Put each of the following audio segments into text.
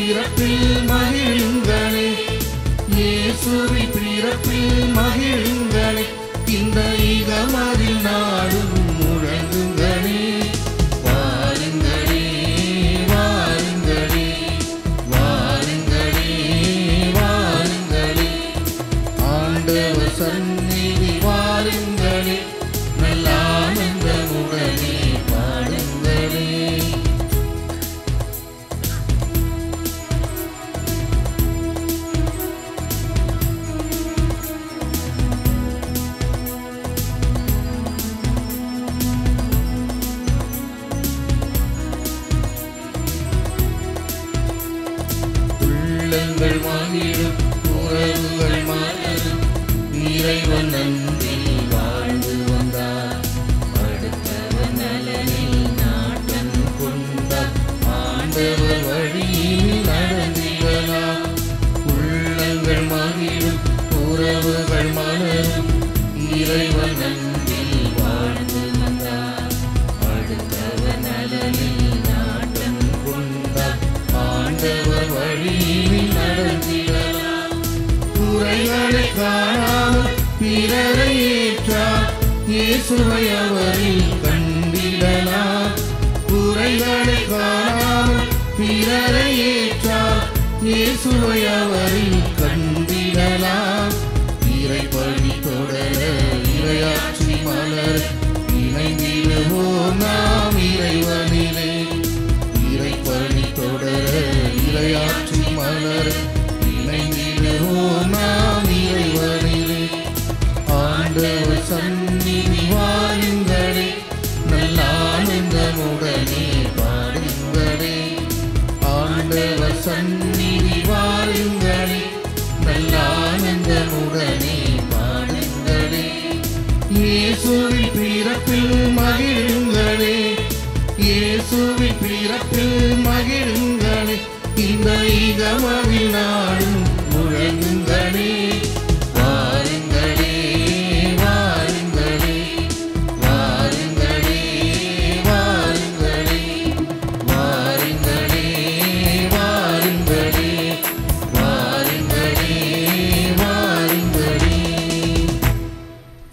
பிறப்பில் மகிழுங்களே, இயேசுவின் பிறப்பில் மகிழுங்களே, இந்த ஈகமதில் நாடும் முழங்குங்களே. வாருங்களே வாருங்களே வாருங்களே வாருங்களே, ஆண்டவர் சந்நிதி வாருங்களே, நல்ல ஆனந்தமுடனே பாடுங்களே. உள்ளங்கள் மகிழும், உறவுகள் மலரும், இறைவன் அன்பில் வாழ்ந்து வந்தார். அடுத்தவர் நலனில் நாட்டம் கொண்டார், ஆண்டவர் வழியில் நடந்திடலாம். உள்ளங்கள் மகிழும், உறவுகள் மலரும், இறைவன் அன்பில் வாழ்ந்து வந்தார். அடுத்தவர் நலனில் நாட்டம் கொண்டார், ஆண்டவர் வழியில் நடந்திடலாம். குறைகளை காணாமல் பிறரை ஏற்றார், இயேசுவை அவரில் கண்டிடலாம். குறைகளை காணாமல் பிறரை ஏற்றார், இயேசுவை அவரில் கண்டிடலாம். இறைப்பணி தொடர இறையாட்சி மலர், இணைந்திடுவோம் நாம் இறைவனிலே. இறைப்பணி தொடர இறையாட்சி மலர், இணைந்திடுவோம் நாம் இறைவனிலே. ஆண்டவர் சந்நிதி வாருங்களே, நல்ல ஆனந்தமுடனே பாடுங்களே. ஆண்டவர் சந்நிதி வாருங்களே, நல்ல ஆனந்தமுடனே பாடுங்களே. இயேசுவின் பிறப்பில் மகிழுங்களே, இயேசுவின் பிறப்பில் மகிழுங்களே, இந்த ஈகமதில் நாடும் முழங்குங்களே. வாருங்களே வாருங்களே வாருங்களே வாருங்களே வாருங்களே வாருங்களே வாருங்களே வாருங்களே.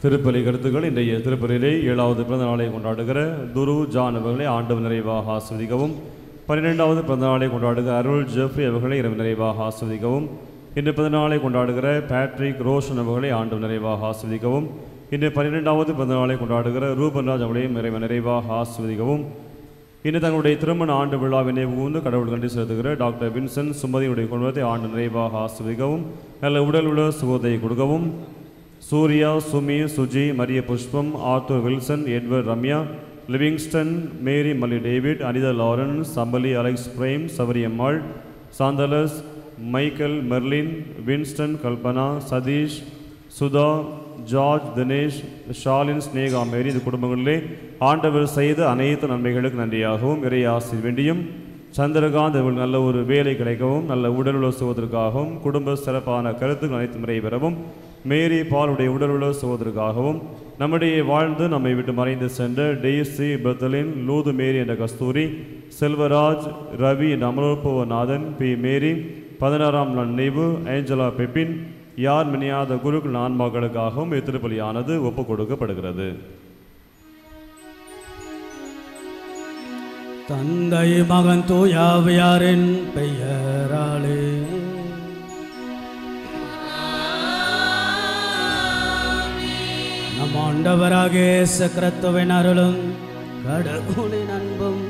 திருப்பலி கருத்துக்கள். இன்றைய திருப்பலியிலே 7வது பிறந்த நாளை கொண்டாடுகிற துரு ஜான் அவர்களை ஆண்டவர் நிறைவாக ஆஸ்வதிக்கவும். 12வது பிறந்த நாளை கொண்டாடுகிற அருள் ஜெஃப்ரி அவர்களை இரவு நிறைவாக ஆஸ்வதிக்கவும். இன்று பிறந்த நாளை கொண்டாடுகிற பேட்ரிக் ரோஷன் அவர்களை ஆண்டவர் நிறைவாக ஆஸ்வதிக்கவும். இன்று 12வது பிறந்த நாளை கொண்டாடுகிற ரூபன்ராஜ் அவர்களையும் நிறைவாக ஆஸ்வதிக்கவும். இன்று தங்களுடைய திருமண ஆண்டு விழாவினை ஊர்ந்து கடவுள் கண்டு செலுத்துகிற டாக்டர் வின்சென்ட் சுமதியுடைய குடும்பத்தை ஆண்டு நிறைவாக ஆஸ்வதிக்கவும். நல்ல உடல் உள்ள சுகத்தை கொடுக்கவும். Surya, Sumi, Suji, Mariya Pushpam, Arthur Wilson, Edward Ramya, Livingston, Mary Malli David, Anitha Lawrence, Sampali Alex Prem, Savariyammal, சாந்தலஸ், Michael Merlin, Winston, Kalpana, Satish, Sudha, George, Dinesh, Shalin, Sneha, Mary இந்த குடும்பங்களிலே ஆண்டவர் செய்த அனைத்து நன்மைகளுக்கு நன்றியாகவும் இறை ஆசீர் வேண்டியும் சந்திரகாந்த் அவர்கள் நல்ல ஒரு வேலை கிடைக்கவும் நல்ல உடல் உள்ள சுகத்திற்காகவும் குடும்ப சிறப்பான கருத்துக்கள் அனைத்து முறை பெறவும் மேரி பாலுடைய உடல் உள்ள சுகத்திற்காகவும் நம்முடைய வாழ்ந்து நம்மை விட்டு மறைந்து சென்ற டெய்சி, பெத்தலின், லூது மேரி என்ற கஸ்தூரி, செல்வராஜ், ரவி என்ற அமலோற்பவநாதன், பி மேரி, 16ஆம் நாள் நினைவு, ஏஞ்சலா பெப்பின், யார் மினியாத குருக்கள் ஆன்மாக்களுக்காகவும் இத்திருப்பலியானது ஒப்புக் கொடுக்கப்படுகிறது. தந்தை மகன் தூயாவியாரின் பெயராலே நம் ஆண்டவராகிய இயேசு கிறிஸ்துவின் அருளும் கடவுளின் அன்பும்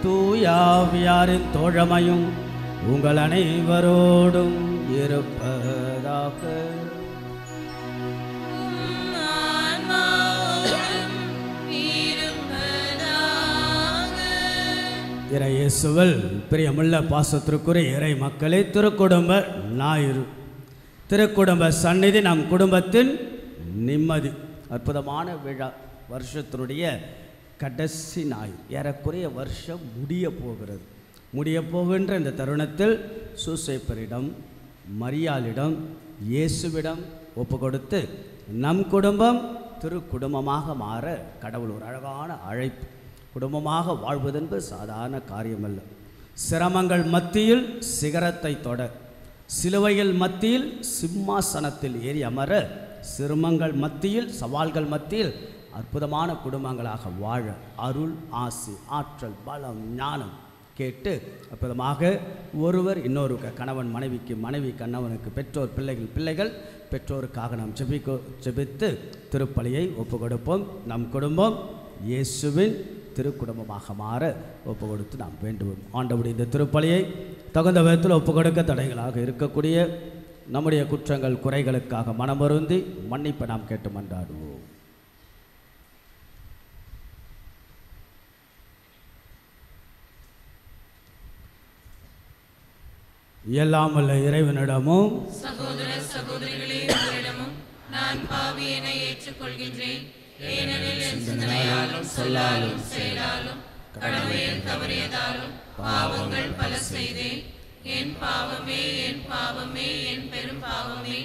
தூயாவியாரின் தோழமையும் உங்கள் அனைவரோடும் இருப்பதாக. இறை இயேசுவில் பிரியமுள்ள பாசத்திற்குரிய இறை மக்களே, திருக்குடும்ப ஞாயிறு, திருக்குடும்ப சந்நிதி நம் குடும்பத்தின் நிம்மதி அற்புதமான விழா. வருஷத்தினுடைய கடைசி ஞாயிறு, ஏறக்குறைய வருஷம் முடிய போகின்ற இந்த தருணத்தில் சூசைப்பரிடம், மரியாளிடம், இயேசுவிடம் ஒப்பு கொடுத்து நம் குடும்பம் திருக்குடும்பமாக மாற கடவுள் ஒரு அழகான அழைப்பு. குடும்பமாக வாழ்வதென்பது சாதாரண காரியமல்ல. சிரமங்கள் மத்தியில் சிகரத்தை தொட, சிலுவையில் மத்தியில் சிம்மாசனத்தில் ஏறி அமர, சிரமங்கள் மத்தியில் சவால்கள் மத்தியில் அற்புதமான குடும்பங்களாக வாழ அருள், ஆசி, ஆற்றல், பலம், ஞானம் கேட்டு அற்புதமாக ஒருவர் இன்னொருக்கு, கணவன் மனைவிக்கு, மனைவி கணவனுக்கு, பெற்றோர் பிள்ளைகள் பிள்ளைகள் பெற்றோருக்காக நாம் ஜெபித்து திருப்பலியை ஒப்பு கொடுப்போம். நம் குடும்பம் இயேசுவின் திருக்குடும்பமாக மாற ஒப்பு கொடுத்து நாம் வேண்டுவோம். ஆண்டவருடைய இந்த திருப்பலியை தகுந்த விதத்தில் ஒப்பு கொடுக்க தடைகளாக இருக்கக்கூடிய நம்முடைய குற்றங்கள் குறைகளுக்காக மனமருந்தி மன்னிப்பை நாம் கேட்டு மன்றாடுவோம். எல்லாம் வல்ல இறைவனிடமும் சகோதர சகோதரிகளே உங்களிடமும் நான் பாவி என ஏற்றுக்கொள்கின்றேன். ஏனெனில் என் சிந்தனையாலும் சொல்லாலும் செயலாலும் கடமையில் தவறியதாலும் பாவங்கள் பல செய்தேன். என் பாவமே, என் பாவமே, என் பெரும் பாவமே.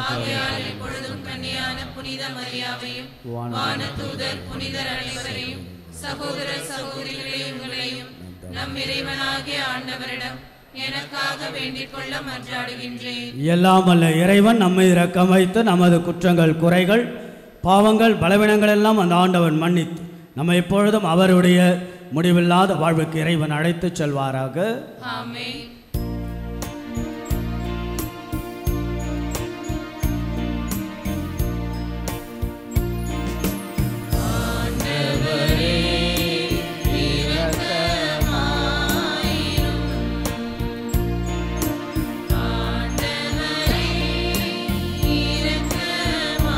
ஆகையால் எப்பொழுதும் கன்னியான புனித மரியாவையும் வானதூதர் புனிதர் அனைவரையும் சகோதர சகோதரிகளே உங்களையும் நம் இறைவனாகிய ஆண்டவரிடம் எனக்காக வேண்டிக் கொள்ள மன்றாடுகின்றேன். எல்லாம் வல்ல இறைவன் நம்மை இரக்கம் வைத்து நமது குற்றங்கள் குறைகள் பாவங்கள் பலவீனங்கள் எல்லாம் அந்த ஆண்டவன் மன்னித்து நம்ம எப்பொழுதும் அவருடைய முடிவில்லாத வாழ்வுக்கு இறைவன் அழைத்து செல்வாராக. ஆமென்.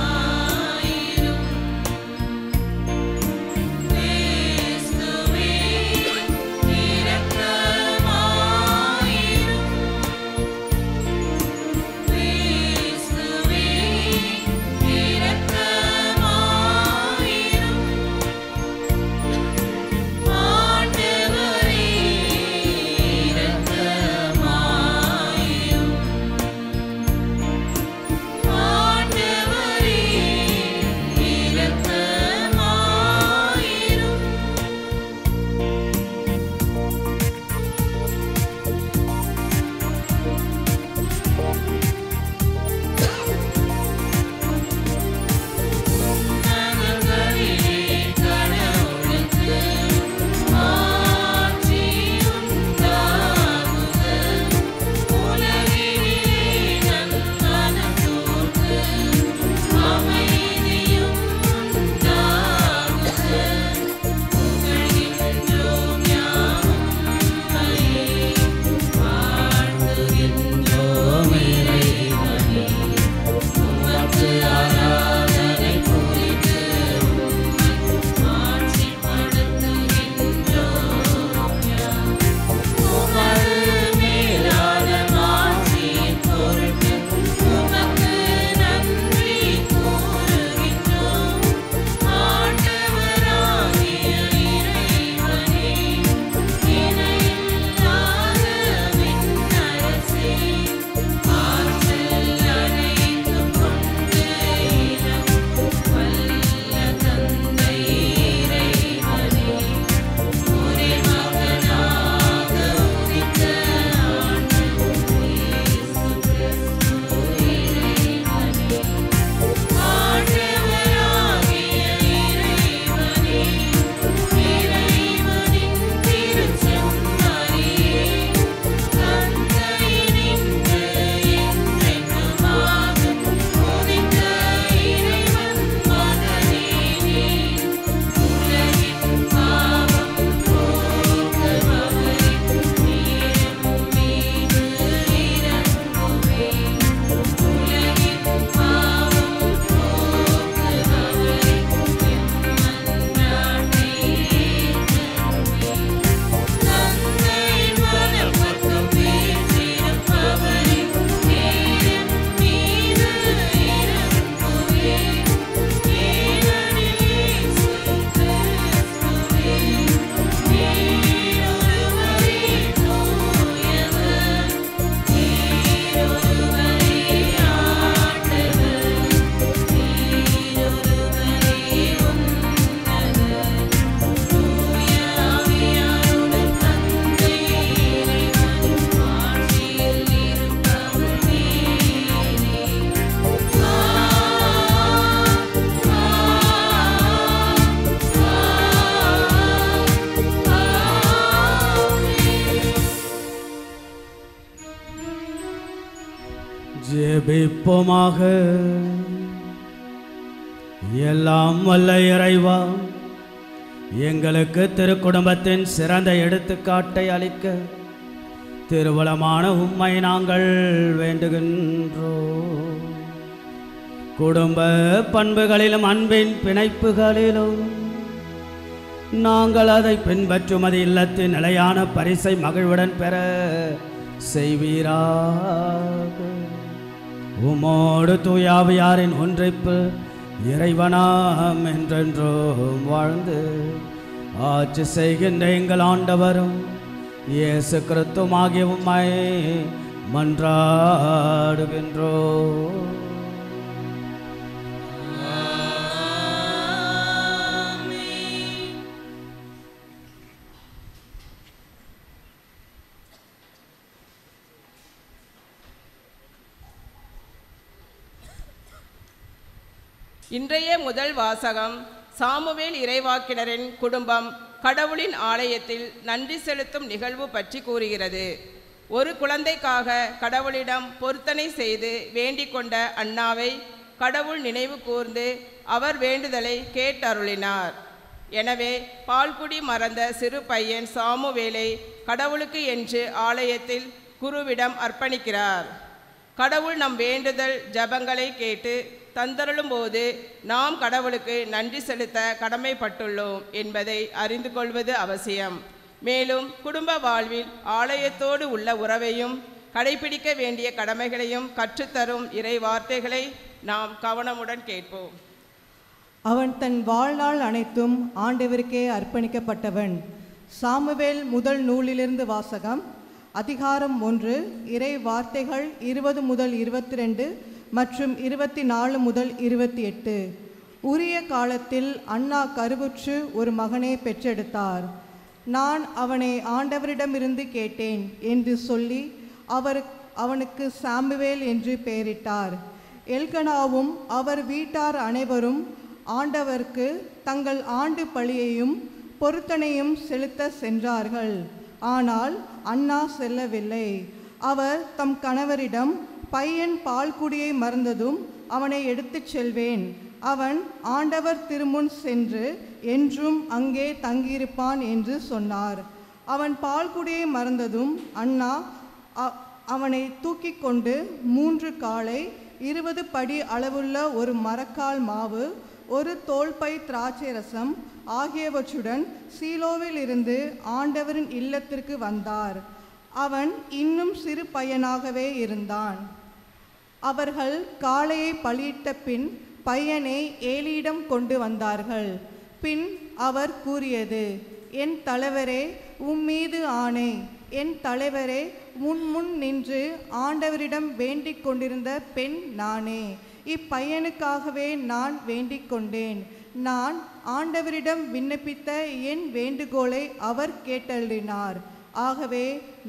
இரக்கமாயிரும் ஜெபிப்போமாக. எல்லாம் வல்ல இறைவா, எங்களுக்கு திருக்குடும்பத்தின் சிறந்த எடுத்துக்காட்டை அளிக்க திருவளமான உம்மை நாங்கள் வேண்டுகின்றோம். குடும்ப பண்புகளிலும் அன்பின் பிணைப்புகளிலும் நாங்கள் அதை பின்பற்றும் அது இல்லத்தின் நிலையான பரிசை மகிழ்வுடன் பெற செய்வீராக. உமோடு தூயாவியாரின் ஒன்றிப்பு இறைவனாம் என்றென்றும் வாழ்ந்து ஆட்சி செய்கின்ற எங்கள் ஆண்டவரும் இயேசு கிறிஸ்துவாகிய உம்மை மன்றாடுகின்றோம். இன்றைய முதல் வாசகம் சாமுவேல் இறைவாக்கினரின் குடும்பம் கடவுளின் ஆலயத்தில் நன்றி செலுத்தும் நிகழ்வு பற்றி கூறுகிறது. ஒரு குழந்தைக்காக கடவுளிடம் பொருத்தனை செய்து வேண்டிக் கொண்ட அன்னாவை கடவுள் நினைவு கூர்ந்து அவர் வேண்டுதலை கேட்டருளினார். எனவே பால்குடி மறந்த சிறு பையன் சாமுவேலை கடவுளுக்கு என்று ஆலயத்தில் குருவிடம் அர்ப்பணிக்கிறார். கடவுள் நம் வேண்டுதல் ஜபங்களை கேட்டு தந்தருளும் போது நாம் கடவுளுக்கு நன்றி செலுத்த கடமைப்பட்டுள்ளோம் என்பதை அறிந்து கொள்வது அவசியம். மேலும் குடும்ப வாழ்வில் ஆலயத்தோடு உள்ள உறவையும் கடைபிடிக்க வேண்டிய கடமைகளையும் கற்றுத்தரும் இறை வார்த்தைகளை நாம் கவனமுடன் கேட்போம். அவன் தன் வாழ்நாள் அனைத்தும் ஆண்டவருக்கே அர்ப்பணிக்கப்பட்டவன். சாமுவேல் முதல் நூலிலிருந்து வாசகம். அதிகாரம் 1, இறை வார்த்தைகள் 20 முதல் 22 மற்றும் 24 முதல் 28. உரிய காலத்தில் அன்னா கருவுற்று ஒரு மகனை பெற்றெடுத்தார். நான் அவனை ஆண்டவரிடமிருந்து கேட்டேன் என்று சொல்லி அவனுக்கு சாமுவேல் என்று பெயரிட்டார். எல்கனாவும் அவர் வீட்டார் அனைவரும் ஆண்டவருக்கு தங்கள் ஆண்டு பலியையும் பொருத்தனையும் செலுத்த சென்றார்கள். ஆனால் அன்னா செல்லவில்லை. அவர் தம் கணவரிடம், பையன் பால்குடியை மறந்ததும் அவனை எடுத்துச் செல்வேன். அவன் ஆண்டவர் திருமுன் சென்று என்றும் அங்கே தங்கியிருப்பான் என்று சொன்னார். அவன் பால்குடியை மறந்ததும் அன்னா அவனை தூக்கி கொண்டு 3 காளை, 20 படி அளவுள்ள ஒரு மரக்கால் மாவு, ஒரு தோல்பை திராட்சை ரசம் ஆகியவற்றுடன் சீலோவில் இருந்து ஆண்டவரின் இல்லத்திற்கு வந்தார். அவன் இன்னும் சிறு பையனாகவே இருந்தான். அவர்கள் காளையை பலியிட்ட பின் பையனை ஏலியிடம் கொண்டு வந்தார்கள். பின் அவர் கூறியது, என் தலைவரே, உம்மீது ஆணை, என் தலைவரே, முன் நின்று ஆண்டவரிடம் வேண்டிக் கொண்டிருந்த பெண் நானே. இப்பையனுக்காகவே நான் வேண்டிக் கொண்டேன். நான் ஆண்டவரிடம் விண்ணப்பித்த என் வேண்டுகோளை அவர் கேட்டருளினார். ஆகவே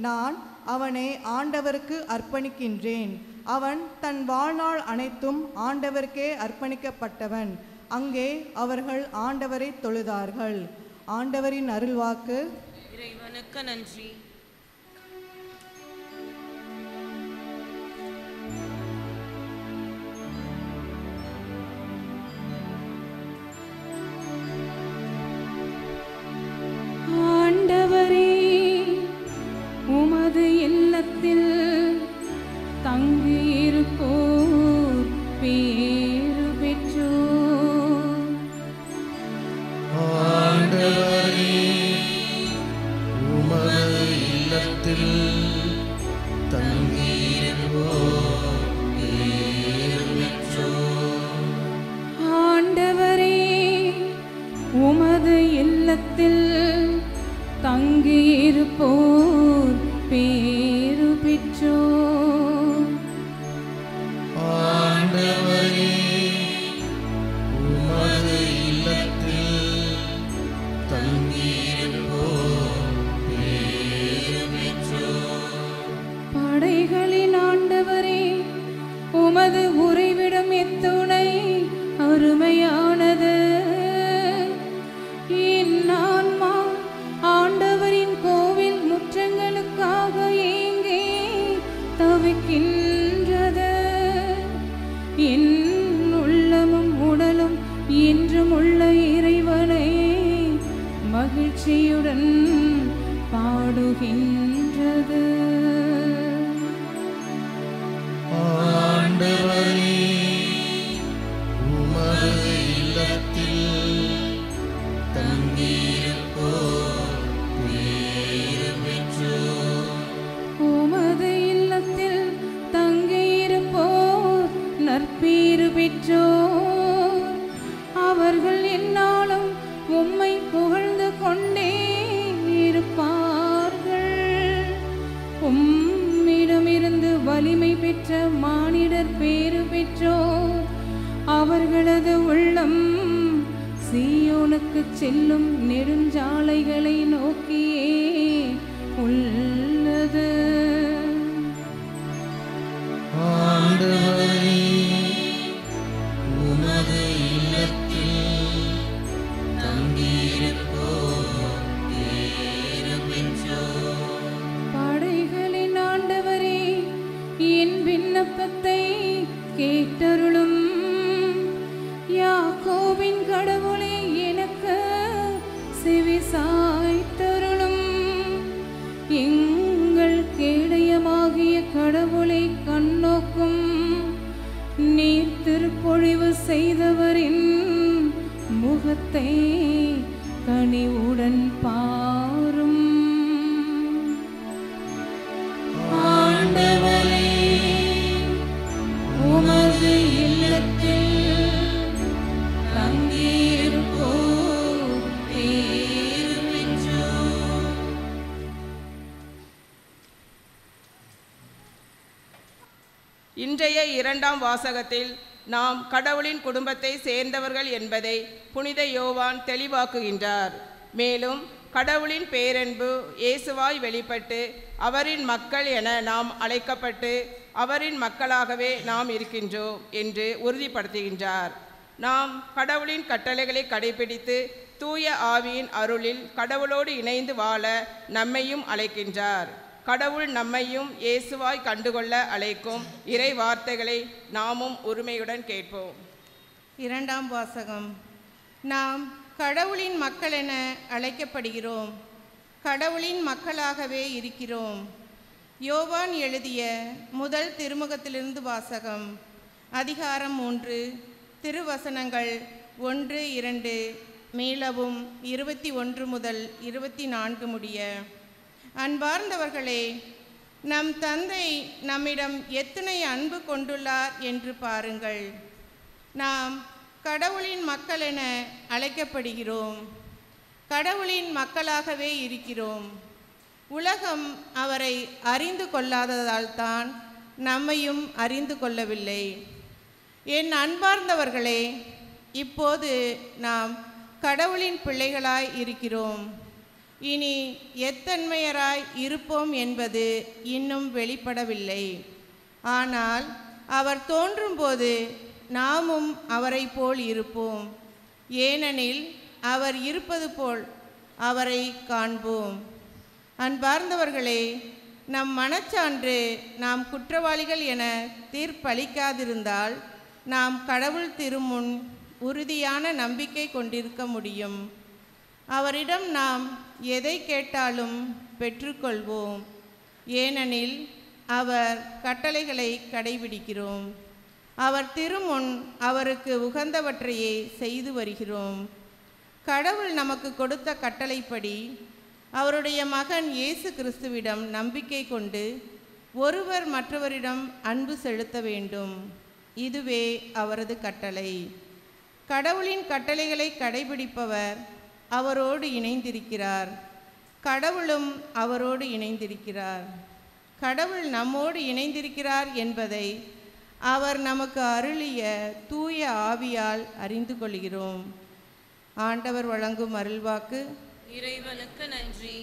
நான் அவனை ஆண்டவருக்கு அர்ப்பணிக்கின்றேன். அவன் தன் வாழ்நாள் அனைத்தும் ஆண்டவருக்கே அர்ப்பணிக்கப்பட்டவன். அங்கே அவர்கள் ஆண்டவரை தொழுதார்கள். ஆண்டவரின் அருள்வாக்கு. இறைவனுக்கு நன்றி. ஆண்டவரே, உமது இல்லத்தில் தங்கியிருப்போர் பேறு பெற்றோர். ஆண்டவரே, உமது இல்லத்தில் தங்கியிருப்போர் பேறு பெற்றோர். ஆண்டவரே, உமது இல்லத்தில் தங்கியிருப்போர் பேறு பெற்றோர். ஆண்டவரே, உமது இல்லத்தில் தங்கியிருப்போர் பேறு பெற்றோர். படைகளின் ஆண்டவரே, உமது உறைவிடம் எத்துணை அருமையானது. என் ஆன்மா ஆண்டவரின் கோவில் முற்றங்களுக்காக பாடுகின்றது. ஆண்டவரே, உமது இல்லத்தில் தங்கியிருப்போர் பேறு பெற்றோர். உமது இல்லத்தில் தங்கியிருப்போர் நற்பேறு பெற்றோர். அவர்கள் எந்நாளும் உம்மை புகழ்ந்து கொண்டே இருப்பார்கள். உம்மிடமிருந்து வலிமை பெற்ற மானிடர் பேறு பெற்றோர். அவர்களது உள்ளம் சீயோனுக்கு செல்லும் நெடுஞ்சாலைகளை நோக்கியே உள்ளது. ஆண்டவரே, உமது இல்லத்தில் தங்கியிருப்போர் பேறு பெற்றோர். படைகளின் ஆண்டவரே, என் விண்ணப்பத்தை கேட்டருளும். யாக்கோபின் கடவுளே, எனக்கு செவி சாய்த்தருளும். எங்கள் கேடயமாகிய கடவுளை கண்ணோக்கும். நீர் திருப்பொழிவு செய்தவரின் முகத்தை கனிவுடன் பாரும். ஆண்டவரே, உமது இல்லத்தில் தங்கியிருப்போர் பேறு பெற்றோர். இன்றைய இரண்டாம் வாசகத்தில் நாம் கடவுளின் குடும்பத்தை சேர்ந்தவர்கள் என்பதை புனித யோவான் தெளிவாக்குகின்றார். மேலும் கடவுளின் பேரன்பு இயேசுவாய் வெளிப்பட்டு அவரின் மக்கள் என நாம் அழைக்கப்பட்டு அவரின் மக்களாகவே நாம் இருக்கின்றோம் என்று உறுதிப்படுத்துகின்றார். நாம் கடவுளின் கட்டளைகளை கடைபிடித்து தூய ஆவியின் அருளில் கடவுளோடு இணைந்து வாழ நம்மையும் அழைக்கின்றார். கடவுள் நம்மையும் இயேசுவாய் கண்டுகொள்ள அழைக்கும் இறை வார்த்தைகளை நாமும் உரிமையுடன் கேட்போம். இரண்டாம் வாசகம். நாம் கடவுளின் மக்கள் என அழைக்கப்படுகிறோம். கடவுளின் மக்களாகவே இருக்கிறோம். யோவான் எழுதிய முதல் திருமுகத்திலிருந்து வாசகம். அதிகாரம் 3, திருவசனங்கள் 1, 2, மீளவும் 21 முதல் 24 முடிய. அன்பார்ந்தவர்களே, நம் தந்தை நம்மிடம் எத்தனை அன்பு கொண்டுள்ளார் என்று பாருங்கள். நாம் கடவுளின் மக்கள் என அழைக்கப்படுகிறோம். கடவுளின் மக்களாகவே இருக்கிறோம். உலகம் அவரை அறிந்து கொள்ளாததால் தான் நம்மையும் அறிந்து கொள்ளவில்லை. என் அன்பார்ந்தவர்களே, இப்போது நாம் கடவுளின் பிள்ளைகளாய் இருக்கிறோம். இனி எத்தன்மையராய் இருப்போம் என்பது இன்னும் வெளிப்படவில்லை. ஆனால் அவர் தோன்றும்போது நாமும் அவரை போல் இருப்போம். ஏனெனில் அவர் இருப்பது போல் அவரை காண்போம். அன்பார்ந்தவர்களே, நம் மனச்சான்று நாம் குற்றவாளிகள் என தீர்ப்பளிக்காதிருந்தால் நாம் கடவுள் திருமுன் உறுதியான நம்பிக்கை கொண்டிருக்க முடியும். அவரிடம் நாம் எதை கேட்டாலும் பெற்றுக்கொள்வோம். ஏனெனில் அவர் கட்டளைகளை கடைபிடிக்கிறோம். அவர் திருமுன் அவருக்கு உகந்தவற்றையே செய்து வருகிறோம். கடவுள் நமக்கு கொடுத்த கட்டளைப்படி அவருடைய மகன் இயேசு கிறிஸ்துவிடம் நம்பிக்கை கொண்டு ஒருவர் மற்றவரிடம் அன்பு செலுத்த வேண்டும். இதுவே அவரது கட்டளை. கடவுளின் கட்டளைகளை கடைபிடிப்பவர் அவரோடு இணைந்திருக்கிறார். கடவுளும் அவரோடு இணைந்திருக்கிறார். கடவுள் நம்மோடு இணைந்திருக்கிறார் என்பதை அவர் நமக்கு அருளிய தூய ஆவியால் அறிந்து கொள்கிறோம். ஆண்டவர் வழங்கும் அருள்வாக்கு. இறைவனுக்கு நன்றி.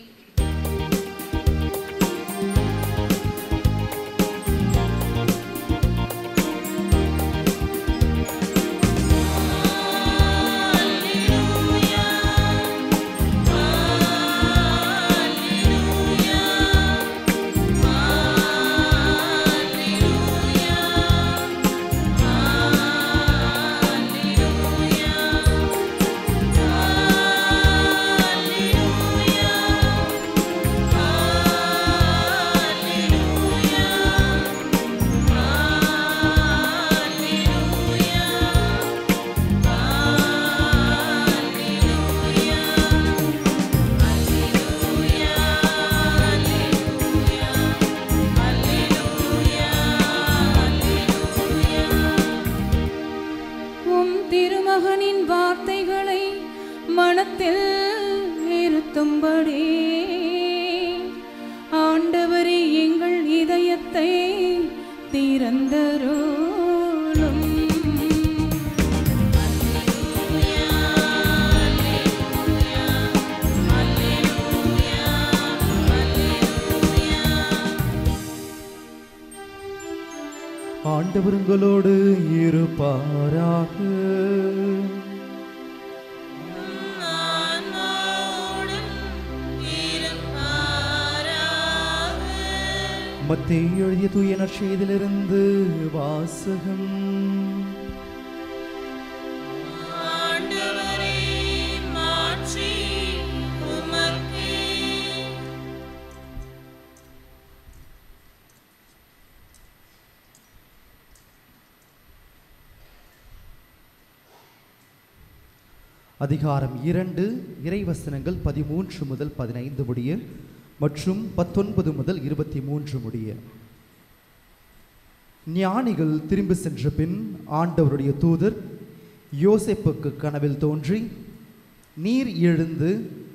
Alleluia. தந்தருளும். ஆண்டவர் உங்களோடு இருப்பாராக. மத்தேயு எழுதிய தூய நற்செய்தியிலிருந்து வாசகம். அதிகாரம் 2 இறைவசனங்கள் 13 முதல் 15 முடிய மற்றும் 19 முதல் 23 முடிய. ஞானிகள் திரும்பி சென்ற பின் ஆண்டவருடைய தூதர் யோசேப்புக்கு கனவில் தோன்றி, நீர் எழுந்து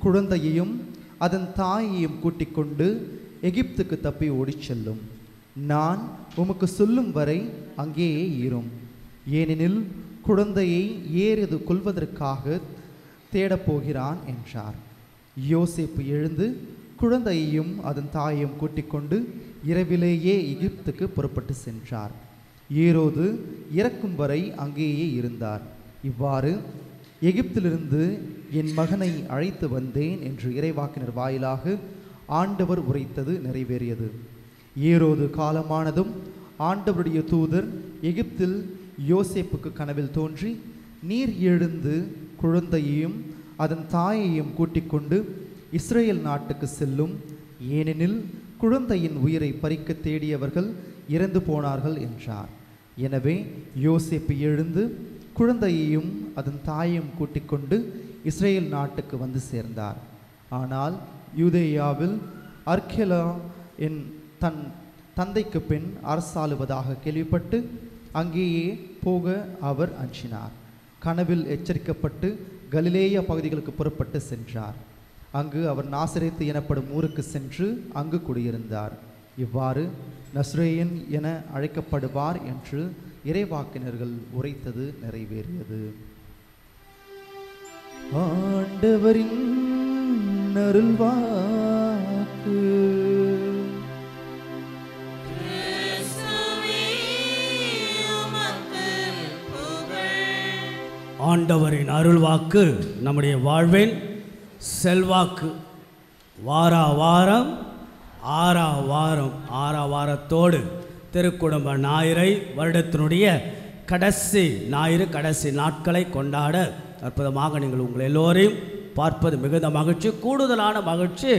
குழந்தையையும் அதன் தாயையும் கூட்டிக் கொண்டு எகிப்துக்கு தப்பி ஓடிச் செல்லும். நான் உமக்கு சொல்லும் வரை அங்கேயே இரும். ஏனெனில் குழந்தையை ஏறியது கொள்வதற்காக தேடப்போகிறான் என்றார். யோசேப்பு எழுந்து குழந்தையையும் அதன் தாயையும் கூட்டிக் கொண்டு இரவிலேயே எகிப்துக்கு புறப்பட்டு சென்றார். ஏரோது இறக்கும் வரை அங்கேயே இருந்தார். இவ்வாறு எகிப்திலிருந்து என் மகனை அழைத்து வந்தேன் என்று இறைவாக்கினர் வாயிலாக ஆண்டவர் உரைத்தது நிறைவேறியது. ஏரோது காலமானதும் ஆண்டவருடைய தூதர் எகிப்தில் யோசேப்புக்கு கனவில் தோன்றி, நீர் எழுந்து குழந்தையையும் அதன் தாயையும் கூட்டிக் கொண்டு இஸ்ரேல் நாட்டுக்கு செல்லும். ஏனெனில் குழந்தையின் உயிரை பறிக்க தேடியவர்கள் இறந்து போனார்கள் என்றார். எனவே யோசேப்பு எழுந்து குழந்தையையும் அதன் தாயையும் கூட்டிக் கொண்டு இஸ்ரேல் நாட்டுக்கு வந்து சேர்ந்தார். ஆனால் யூதேயாவில் அர்கெலா என் தன் தந்தைக்கு பின் அரசாளுவதாக கேள்விப்பட்டு அங்கேயே போக அவர் அஞ்சினார். கனவில் எச்சரிக்கப்பட்டு கலிலேயா பகுதிகளுக்கு புறப்பட்டு சென்றார். அங்கு அவர் நாசரேத்து எனப்படும் ஊருக்கு சென்று அங்கு குடியிருந்தார். இவ்வாறு நஸ்ரேயன் என அழைக்கப்படுவார் என்று இறைவாக்கினர்கள் உரைத்தது நிறைவேறியது. ஆண்டவரின் அருள்வாக்கு. ஆண்டவரின் அருள்வாக்கு நம்முடைய வாழ்வின் செல்வாக்கு. வாரா வாரம் ஆறா வாரத்தோடு திருக்குடும்ப ஞாயிறை வருடத்தினுடைய கடைசி ஞாயிறு கடைசி நாட்களை கொண்டாட அற்புதமாக நீங்கள் உங்கள் எல்லோரையும் பார்ப்பது மிகுந்த மகிழ்ச்சி. கூடுதலான மகிழ்ச்சி,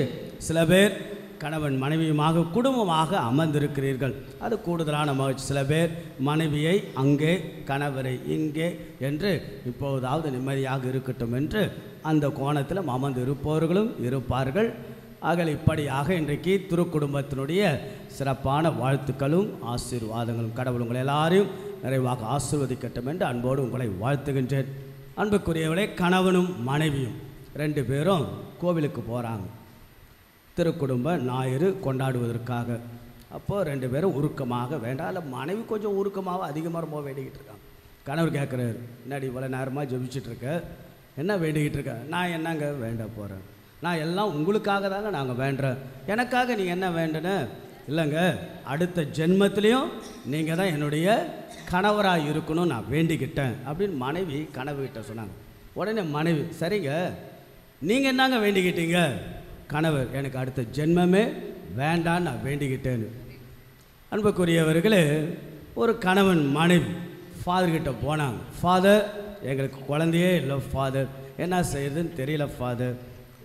சில பேர் கணவன் மனைவியுமாக குடும்பமாக அமர்ந்திருக்கிறீர்கள், அது கூடுதலான மகிழ்ச்சி. சில பேர் மனைவியை அங்கே கணவரை இங்கே என்று இப்போதாவது நிம்மதியாக இருக்கட்டும் என்று அந்த கோணத்தில் அமர்ந்து இருப்பவர்களும் இருப்பார்கள். ஆகவே இப்படியாக இன்றைக்கு திருக்குடும்பத்தினுடைய சிறப்பான வாழ்த்துக்களும் ஆசீர்வாதங்களும் கடவுள் உங்களை எல்லாரையும் நிறைவாக ஆசீர்வதிக்கட்டும் என்று அன்போடு உங்களை வாழ்த்துகின்றேன். அன்புக்குரியவர்களே, கணவனும் மனைவியும் 2 பேரும் கோவிலுக்கு போகிறாங்க திருக்குடும்ப ஞாயிறு கொண்டாடுவதற்காக. அப்போது 2 பேரும் உருக்கமாக வேண்டாம், இல்லை மனைவி கொஞ்சம் உருக்கமாக அதிகமாக ரொம்ப வேண்டிக்கிட்டு இருக்காங்க. கணவர் கேட்குறாரு, என்னடி இவ்வளோ நேரமாக ஜெபிச்சிட்ருக்க, என்ன வேண்டிக்கிட்டு இருக்க? நான் என்னங்க வேண்ட போகிறேன், நான் எல்லாம் உங்களுக்காக தாங்க நாங்கள் வேண்டுறேன், எனக்காக நீங்கள் என்ன வேண்டுன்னு? இல்லைங்க, அடுத்த ஜென்மத்திலையும் நீங்கள் தான் என்னுடைய கணவராக இருக்கணும் நான் வேண்டிக்கிட்டேன் அப்படின்னு மனைவி கணவர்கிட்ட சொன்னாங்க. உடனே மனைவி, சரிங்க நீங்கள் என்னங்க வேண்டிக்கிட்டீங்க? கணவர், எனக்கு அடுத்த ஜென்மமே வேண்டான்னு நான் வேண்டிக்கிட்டேன்னு. அன்புக்குரியவர்களே, ஒரு கணவன் மனைவி ஃபாதர்கிட்ட போனாங்க. ஃபாதர், எங்களுக்கு குழந்தையே இல்லை ஃபாதர், என்ன செய்யறதுன்னு தெரியல ஃபாதர்.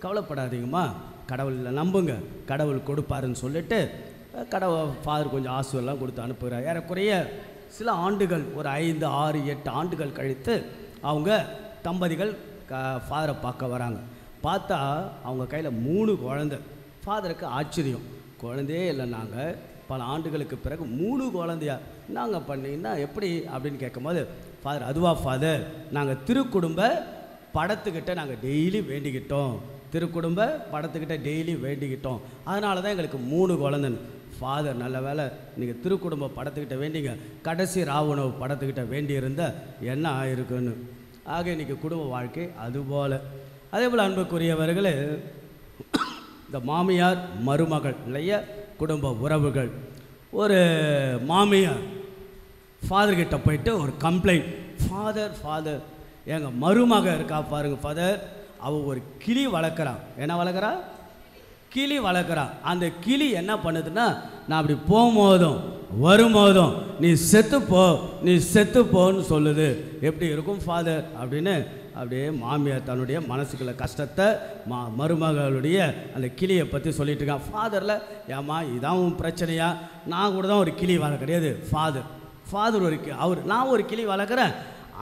கவலைப்படாதீங்கம்மா, கடவுள் நம்புங்க, கடவுள் கொடுப்பாருன்னு சொல்லிட்டு ஃபாதர் கொஞ்சம் ஆசுவெல்லாம் கொடுத்து அனுப்புகிறார். ஏறக்குறைய சில ஆண்டுகள், ஒரு 5, 6, 8 ஆண்டுகள் கழித்து அவங்க தம்பதிகள் ஃபாதரை பார்க்க வராங்க. பார்த்தா அவங்க கையில் 3 குழந்தை. ஃபாதருக்கு ஆச்சரியம், குழந்தையே இல்லை, நாங்கள் பல ஆண்டுகளுக்கு பிறகு 3 குழந்தையா நாங்கள் பண்ணிங்கன்னா எப்படி அப்படின்னு கேட்கும்போது, ஃபாதர், அதுவா ஃபாதர், நாங்கள் திருக்குடும்ப படத்துக்கிட்ட நாங்கள் டெய்லி வேண்டிக்கிட்டோம், திருக்குடும்ப படத்துக்கிட்ட டெய்லி வேண்டிக்கிட்டோம், அதனால தான் எங்களுக்கு 3 குழந்தைன்னு. ஃபாதர் நல்ல வேலை நீங்கள் திருக்குடும்ப படத்துக்கிட்ட வேண்டிங்க, கடைசி ராவுணவு படத்துக்கிட்ட வேண்டியிருந்த என்ன ஆயிருக்குன்னு. ஆக இன்றைக்கி குடும்ப வாழ்க்கை அதுபோல். அதே போல் அன்புக்குரியவர்களே, இந்த மாமியார் மருமகள் இல்லையா குடும்ப உறவுகள். ஒரு மாமியார் ஃபாதர்கிட்ட போயிட்டு ஒரு கம்ப்ளைண்ட், ஃபாதர் எங்கள் மருமக இருக்கா பாருங்க ஃபாதர், அவள் ஒரு கிளி வளர்க்குறான். என்ன வளர்க்குறா? கிளி வளர்க்குறான். அந்த கிளி என்ன பண்ணுதுன்னா, நான் அப்படி போகும்போதும் வரும்போதும் நீ செத்துப்போன்னு சொல்லுது. எப்படி இருக்கும் ஃபாதர் அப்படின்னு அப்படியே மாமியார் தன்னுடைய மனசுக்குள்ள கஷ்டத்தை மருமகளுடைய அந்த கிளியை பற்றி சொல்லிட்டு இருக்கான். ஃபாதரில், ஏம்மா இதான் உன் பிரச்சனையா? நான் கூட தான் ஒரு கிளி வளர்க்க கிடையாது. ஃபாதர் நான் ஒரு கிளி வளர்க்குறேன்,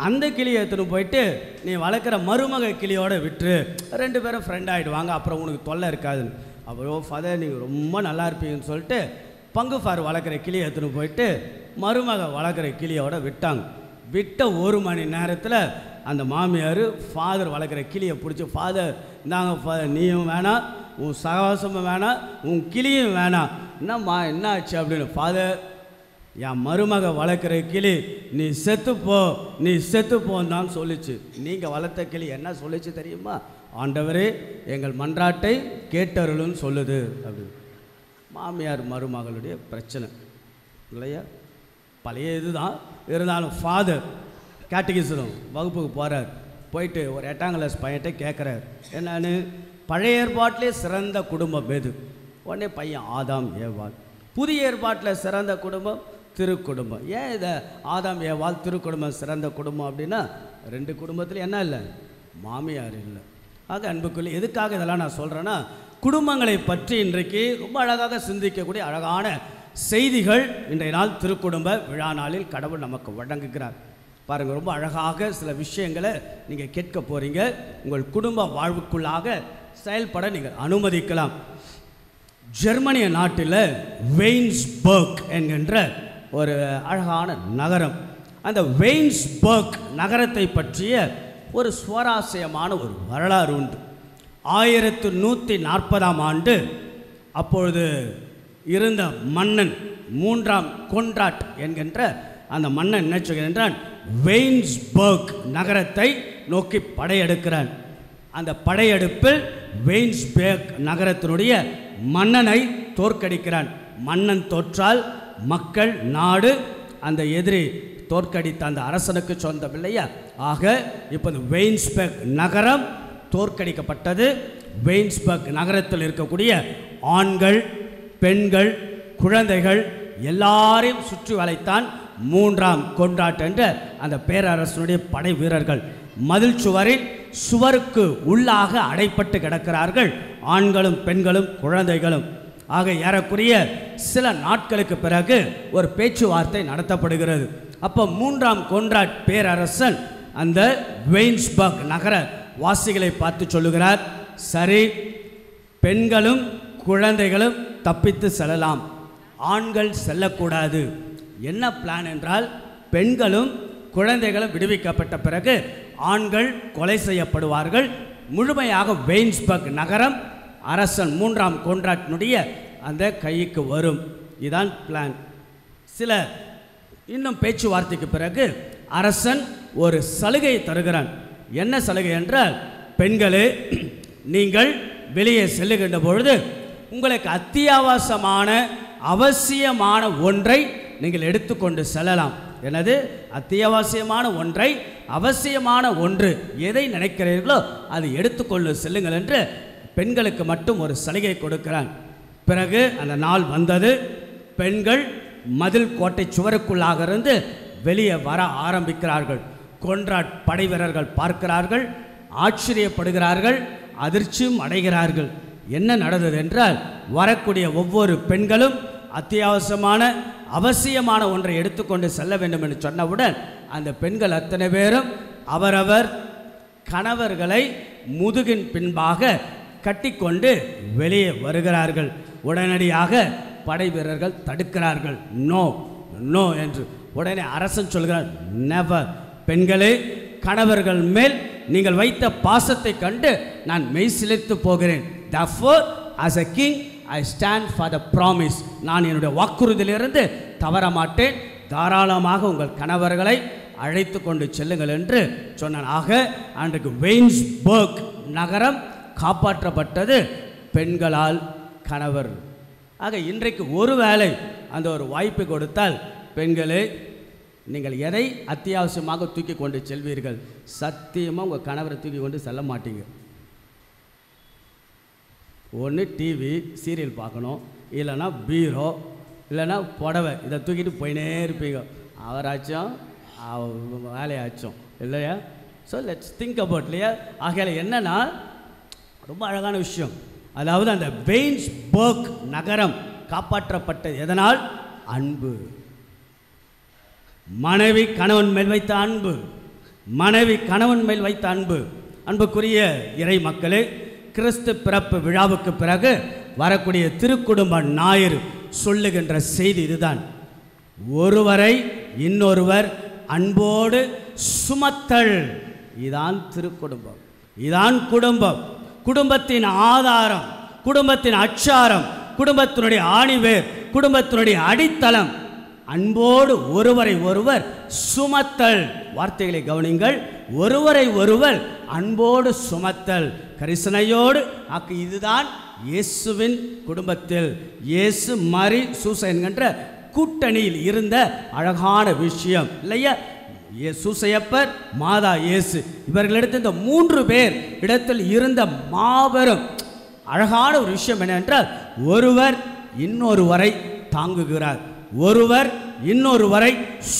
அந்த கிளியை எடுத்துன்னு போயிட்டு நீ வளர்க்குற மருமக கிளியோட விட்டுரு, 2 பேரும் ஃப்ரெண்ட் ஆகிடுவாங்க, அப்புறம் உனக்கு தொல்லை இருக்காதுன்னு. அப்புறம் ஃபாதர் நீங்கள் ரொம்ப நல்லா இருப்பீங்கன்னு சொல்லிட்டு பங்குஃபார் வளர்க்குற கிளியை எடுத்துன்னு போயிட்டு மருமக வளர்க்குற கிளியோட விட்டாங்க. விட்ட 1 மணி நேரத்தில் அந்த மாமியார் ஃபாதர் வளர்க்குற கிளியை பிடிச்சி, ஃபாதர் இந்தாங்க ஃபாதர், நீயும் வேணாம், உன் சகவாசமும் வேணாம், உன் கிளியும் வேணாம். என்னம்மா என்ன ஆச்சு அப்படின்னு. ஃபாதர், என் மருமக வளர்க்குற கிளி நீ செத்துப்போன்னு தான் சொல்லிச்சு. நீங்கள் வளர்த்த கிளி என்ன சொல்லிச்சு தெரியுமா? ஆண்டவரே எங்கள் மன்றாட்டை கேட்டருளுன்னு சொல்லுது அப்படின்னு. மாமியார் மருமகளுடைய பிரச்சனை இல்லையா, பழைய இதுதான். இருந்தாலும் ஃபாதர் கேட்டகிசம் வகுப்புக்கு போகிறார். போயிட்டு ஒரு 8ஆம் கிளாஸ் பையன்கிட்ட கேட்குறாரு, என்னன்னு பழைய ஏற்பாட்டிலே சிறந்த குடும்பம் எது? உடனே பையன் ஆதாம் ஏவாள். புதிய ஏற்பாட்டில் சிறந்த குடும்பம் திருக்குடும்பம். ஏன் இதை ஆதாம் ஏவாள் திருக்குடும்பம் சிறந்த குடும்பம் அப்படின்னா, 2 குடும்பத்தில் என்ன இல்லை? மாமியார் இல்லை. ஆக அன்புக்குள்ளே எதுக்காக இதெல்லாம் நான் சொல்கிறேன்னா, குடும்பங்களை பற்றி இன்றைக்கு ரொம்ப அழகாக சிந்திக்கக்கூடிய அழகான செய்திகள் இன்றைய நாள் திருக்குடும்ப விழா நாளில் கடவுள் நமக்கு வழங்குகிறார். பாருங்கள், ரொம்ப அழகாக சில விஷயங்களை நீங்கள் கேட்க போகிறீங்க. உங்கள் குடும்ப வாழ்வுக்குள்ளாக செயல்பட நீங்கள் அனுமதிக்கலாம். ஜெர்மனிய நாட்டில் வெயின்ஸ்பர்க் என்கின்ற ஒரு அழகான நகரம். அந்த வெயின்ஸ்பர்க் நகரத்தை பற்றிய ஒரு சுவாரஸ்யமான ஒரு வரலாறு உண்டு. 1140ஆம் ஆண்டு அப்பொழுது இருந்த மன்னன் 3ஆம் கொன்ராட் என்கின்ற அந்த மன்னன் என்ன செய்கிறான், வெயின்ஸ்பர்க் நகரத்தை நோக்கி படையெடுக்கிறான். அந்த படையெடுப்பில் வெயின்ஸ்பர்க் நகரத்தினுடைய மன்னனை தோற்கடிக்கிறான். மன்னன் தோற்றால் மக்கள், நாடு அந்த எதிரி தோற்கடித்த அந்த அரசனுக்கு சொந்தமில்லையா. ஆக இப்போ இந்த வெயின்ஸ்பர்க் நகரம் தோற்கடிக்கப்பட்டது. வெயின்ஸ்பர்க் நகரத்தில் இருக்கக்கூடிய ஆண்கள், பெண்கள், குழந்தைகள் எல்லாரையும் சுற்றி வளைத்தான் 3ஆம் கொன்ராட் என்ற அந்த பேரரசனுடைய படை வீரர்கள். மதில் சுவருக்கு உள்ளாக அடைப்பட்டு கிடக்கிறார்கள் ஆண்களும் பெண்களும் குழந்தைகளும். ஆக ஏறக்குறைய சில நாட்களுக்கு பிறகு ஒரு பேச்சுவார்த்தை நடத்தப்படுகிறது. அப்போ 3ஆம் கொன்ராட் பேரரசன் அந்த வெயின்ஸ்பர்க் நகர வாசிகளை பார்த்து சொல்லுகிறார், சரி, பெண்களும் குழந்தைகளும் தப்பித்து செல்லலாம், ஆண்கள் செல்லக்கூடாது. என்ன பிளான் என்றால், பெண்களும் குழந்தைகளும் விடுவிக்கப்பட்ட பிறகு ஆண்கள் கொலை செய்யப்படுவார்கள். முழுமையாக வெயின்ஸ்பர்க் நகரம் அரசன் 3ஆம் கொன்ராட்டினுடைய அந்த கைக்கு வரும். இதுதான் பிளான். சில இன்னும் பேச்சுவார்த்தைக்கு பிறகு அரசன் ஒரு சலுகை தருகிறான். என்ன சலுகை என்றால், பெண்களே, நீங்கள் வெளியே செல்லுகின்ற பொழுது உங்களுக்கு அத்தியாவசியமான அவசியமான ஒன்றை நீங்கள் எடுத்துக்கொண்டு செல்லலாம். எனது அத்தியாவசியமான ஒன்றை, அவசியமான ஒன்று எதை நினைக்கிறீர்களோ அதை எடுத்துக்கொண்டு செல்லுங்கள் என்று பெண்களுக்கு மட்டும் ஒரு சலுகை கொடுக்கிறான். பிறகு அந்த நாள் வந்தது. பெண்கள் மதில் கோட்டை சுவருக்குள்ளாக இருந்து வெளியே வர ஆரம்பிக்கிறார்கள். கொன்ராட் படை வீரர்கள் பார்க்கிறார்கள், ஆச்சரியப்படுகிறார்கள், அதிர்ச்சியும் அடைகிறார்கள். என்ன நடந்தது என்றால், வரக்கூடிய ஒவ்வொரு பெண்களும் அத்தியாவசியமான அவசியமான ஒன்றை எடுத்துக்கொண்டு செல்ல வேண்டும் என்று சொன்னவுடன் அந்த பெண்கள் அத்தனை பேரும் அவரவர் கணவர்களை முதுகின் பின்பாக கட்டிக்கொண்டு வெளியே வருகிறார்கள். உடனடியாக படை வீரர்கள் தடுக்கிறார்கள். நோ நோ என்று. உடனே அரசன் சொல்கிறார், நெவர், பெண்களே, கணவர்கள் மேல் நீங்கள் வைத்த பாசத்தை கண்டு நான் மெய்சிலித்து போகிறேன். Therefore, as a king, I stand for the promise. நான் என்னுடைய வாக்குறுதியிலிருந்து தவற மாட்டேன். தாராளமாக உங்கள் கணவர்களை அழைத்து கொண்டு செல்லுங்கள் என்று சொன்னான். ஆக அன்றைக்கு வெயின்ஸ்பர்க் நகரம் காப்பாற்றப்பட்டது பெண்களால். கணவர் ஆக இன்றைக்கு ஒருவேளை அந்த ஒரு வாய்ப்பு கொடுத்தால் பெண்களே, நீங்கள் எதை அத்தியாவசியமாக தூக்கி கொண்டு செல்வீர்கள்? சத்தியமாக உங்கள் கணவரை தூக்கி கொண்டு செல்ல மாட்டீங்க. ஒன்று டிவி சீரியல் பார்க்கணும், இல்லைன்னா பீரோ, இல்லைன்னா புடவை, இதை தூக்கிட்டு போயினே இருப்பீங்க. அவராச்சும் வேலையாச்சும் இல்லையா? ஸோ லெட்ஸ் திங்க் அபவுட் இல்லையா? ஆகையால் என்னன்னா ரொம்ப அழகான விஷயம். அதாவது அந்த வெயின்ஸ்பர்க் நகரம் காப்பாற்றப்பட்டது எதனால்? அன்பு. மனைவி கணவன் மேல் வைத்த அன்பு, மனைவி கணவன் மேல் வைத்த அன்பு. அன்புக்குரிய இறை மக்களே, கிறிஸ்து பிறப்பு விழாவுக்கு பிறகு வரக்கூடிய திருக்குடும்ப ஞாயிறு சொல்லுகின்ற செய்தி இதுதான். ஒருவரை இன்னொருவர் அன்போடு சுமத்தல். இதான் திருக்குடும்பம், இதான் குடும்பம். குடும்பத்தின் ஆதாரம், குடும்பத்தின் அச்சாரம், குடும்பத்தினுடைய ஆணிவேர், குடும்பத்தினுடைய அடித்தளம் அன்போடு ஒருவரை ஒருவர் சுமத்தல். வார்த்தைகளை கவனிங்கள். ஒருவரை ஒருவர் அன்போடு சுமத்தல், கரிசனையோடு. இதுதான் இயேசுவின் குடும்பத்தில் இயேசு மரி சூசை என்கின்ற கூட்டணியில் இருந்த அழகான விஷயம் இல்லையா? சூசையப்பர், மாதா, இயேசு, இவர்களிடத்தில் இந்த 3 பேர் இடத்தில் இருந்த மாபெரும் அழகான ஒரு விஷயம் என்னவென்றால், ஒருவர் இன்னொருவரை தாங்குகிறார், ஒருவர் இன்னொருவரை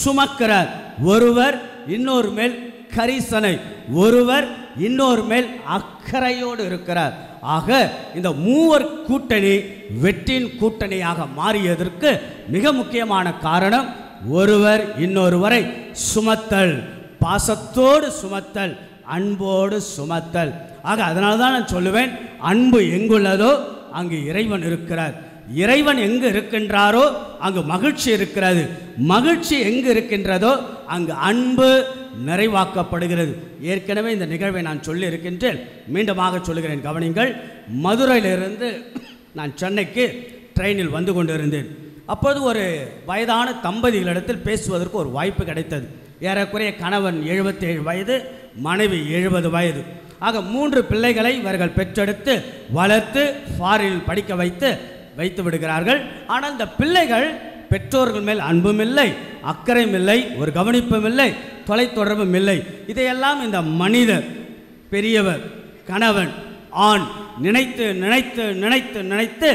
சுமக்கிறார், ஒருவர் இன்னொரு மேல் கரிசனை, ஒருவர் இன்னொரு மேல் அக்கறையோடு இருக்கிறார். ஆக இந்த மூவர் கூட்டணி வெற்றியின் கூட்டணியாக மாறியதற்கு மிக முக்கியமான காரணம் ஒருவர் இன்னொருவரை சுமத்தல், பாசத்தோடு சுமத்தல், அன்போடு சுமத்தல். ஆக அதனால தான் நான் சொல்லுவேன், அன்பு எங்குள்ளதோ அங்கு இறைவன் இருக்கிறார். இறைவன் எங்கு இருக்கின்றாரோ அங்கு மகிழ்ச்சி இருக்கிறது. மகிழ்ச்சி எங்கு இருக்கின்றதோ அங்கு அன்பு நிறைவாக்கப்படுகிறது. ஏற்கனவே இந்த நிகழ்வை நான் சொல்லி இருக்கின்றேன், மீண்டுமாக சொல்லுகிறேன், கவனிங்கள். மதுரையிலிருந்து நான் சென்னைக்கு ட்ரெயினில் வந்து கொண்டிருந்தேன். அப்போது ஒரு வயதான தம்பதிகளிடத்தில் பேசுவதற்கு ஒரு வாய்ப்பு கிடைத்தது. ஏறக்குறைய கணவன் 77 வயது, மனைவி 70 வயது. ஆக 3 பிள்ளைகளை இவர்கள் பெற்றெடுத்து வளர்த்து ஃபாரினில் படிக்க வைத்து விடுகிறார்கள். ஆனால் இந்த பிள்ளைகள் பெற்றோர்கள் மேல் அன்பும் இல்லை, அக்கறையும் இல்லை, ஒரு கவனிப்பும் இல்லை, தொலைத்தொடர்பும் இல்லை. இதையெல்லாம் இந்த மனிதர், பெரியவர், கணவன், ஆண் நினைத்து நினைத்து நினைத்து நினைத்து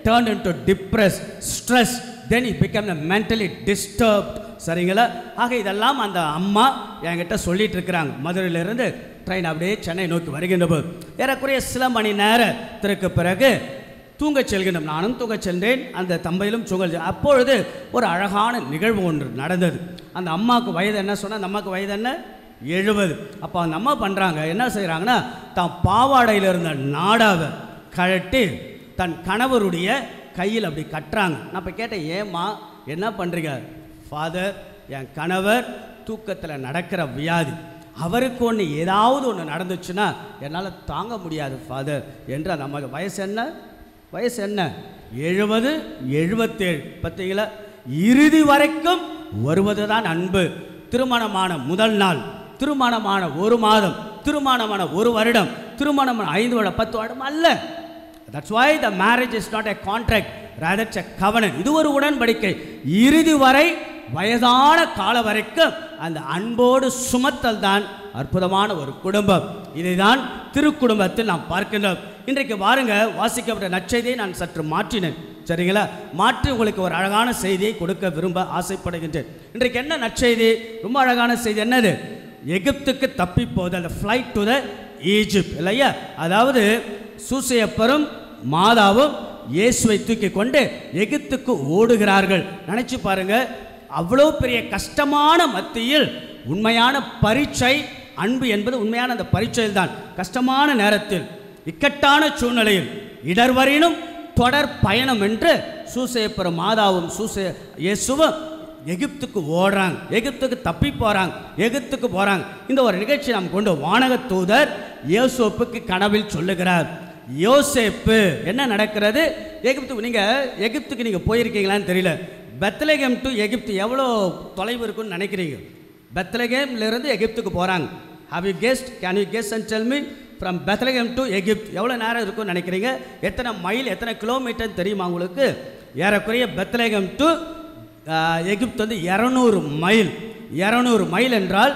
turned into depressed, stress, then he became mentally disturbed. சரிங்களா? ஆக இதெல்லாம் அந்த அம்மா என்கிட்ட சொல்லிட்டு இருக்கிறாங்க. மதுரையிலிருந்து ட்ரெயின் அப்படியே சென்னை நோக்கி வருகின்ற போது ஏறக்குறைய சில மணி நேரத்திற்கு பிறகு தூங்கச் செல்கின்றோம். நானும் தூங்கச் சென்றேன், அந்த தம்பையிலும் தூங்க. அப்பொழுது ஒரு அழகான நிகழ்வு ஒன்று நடந்தது. அந்த அம்மாவுக்கு வயது என்ன சொன்னால், அந்த அம்மாவுக்கு வயது என்ன, 70. அப்போ அந்த அம்மா பண்ணுறாங்க, என்ன செய்கிறாங்கன்னா, தான் பாவாடையில் இருந்த நாடாவை கழட்டி தன் கணவருடைய கையில் அப்படி கட்டுறாங்க. நான் இப்போ கேட்டேன், ஏம்மா என்ன பண்ணுறீங்க? ஃபாதர், என் கணவர் தூக்கத்தில் நடக்கிற வியாதி, அவருக்கு ஒன்று ஏதாவது ஒன்று நடந்துச்சுன்னா என்னால் தாங்க முடியாது ஃபாதர் என்று அந்த அம்மா. வயசு என்ன? 70, 77. பார்த்தீங்களா? இறுதி வரைக்கும் வருவது தான் அன்பு. திருமணமான முதல் நாள், திருமணமான 1 மாதம், திருமணமான 1 வருடம், திருமணமான 5 வருடம், 10 வருடம் அல்ல. That's why the marriage is not a contract, rather it's a covenant. இது ஒரு உடன்படிக்கை. இறுதி வரை, வயதான கால வரைக்கும் அந்த அன்போடு சுமத்தல் தான் அற்புதமான ஒரு குடும்பம். இதை தான் திருக்குடும்பத்தில் நாம் பார்க்கின்றோம். இன்றைக்கு பாருங்க, வாசிக்கப்பட்ட நற்செய்தியை நான் சற்று மாற்றினேன். சரிங்களா? மாற்றி உங்களுக்கு ஒரு அழகான செய்தியை கொடுக்க விரும்ப ஆசைப்படுகின்றேன். இன்றைக்கு என்ன நற்செய்தி? ரொம்ப அழகான செய்தி. என்னது? எகிப்துக்கு தப்பி போதல், the flight to the Egypt இல்லையா? அதாவது சூசையப்பரும் மாதாவும் இயேசுவை தூக்கி கொண்டு எகிப்துக்கு ஓடுகிறார்கள். நினைச்சு பாருங்க, அவ்வளோ பெரிய கஷ்டமான மத்தியில் உண்மையான பரீட்சை, அன்பு என்பது உண்மையான அந்த பரீட்சையில் தான். கஷ்டமான நேரத்தில், இக்கட்டான சூழ்நிலையில், இடர்வரினும் தொடர் பயணம் என்று சூசையப்பரும் மாதாவும் இயேசுவும் எகிப்துக்கு ஓடுறாங்க, எகிப்துக்கு தப்பி போகிறாங்க, எகிப்துக்கு போகிறாங்க. இந்த ஒரு நிகழ்ச்சி நாம் கொண்டு வானக தூதர் யோசேப்புக்கு கனவில் சொல்லுகிறார், யோசேப்பு. என்ன நடக்கிறது? எகிப்துக்கு நீங்கள் போயிருக்கீங்களான்னு தெரியல. பெத்லகேம் டு எகிப்து எவ்வளோ தொலைவு இருக்குன்னு நினைக்கிறீங்க? பெத்லகேம்லேருந்து எகிப்துக்கு போகிறாங்க. How you guest? Can you guess and tell me from Bethlehem to Egypt எவ்வளோ நேரம் இருக்குன்னு நினைக்கிறீங்க? எத்தனை மைல், எத்தனை கிலோமீட்டர் தெரியுமா உங்களுக்கு? ஏறக்குறைய பெத்லகேம் டு எகிப்து வந்து 200 மைல். 200 மைல் என்றால்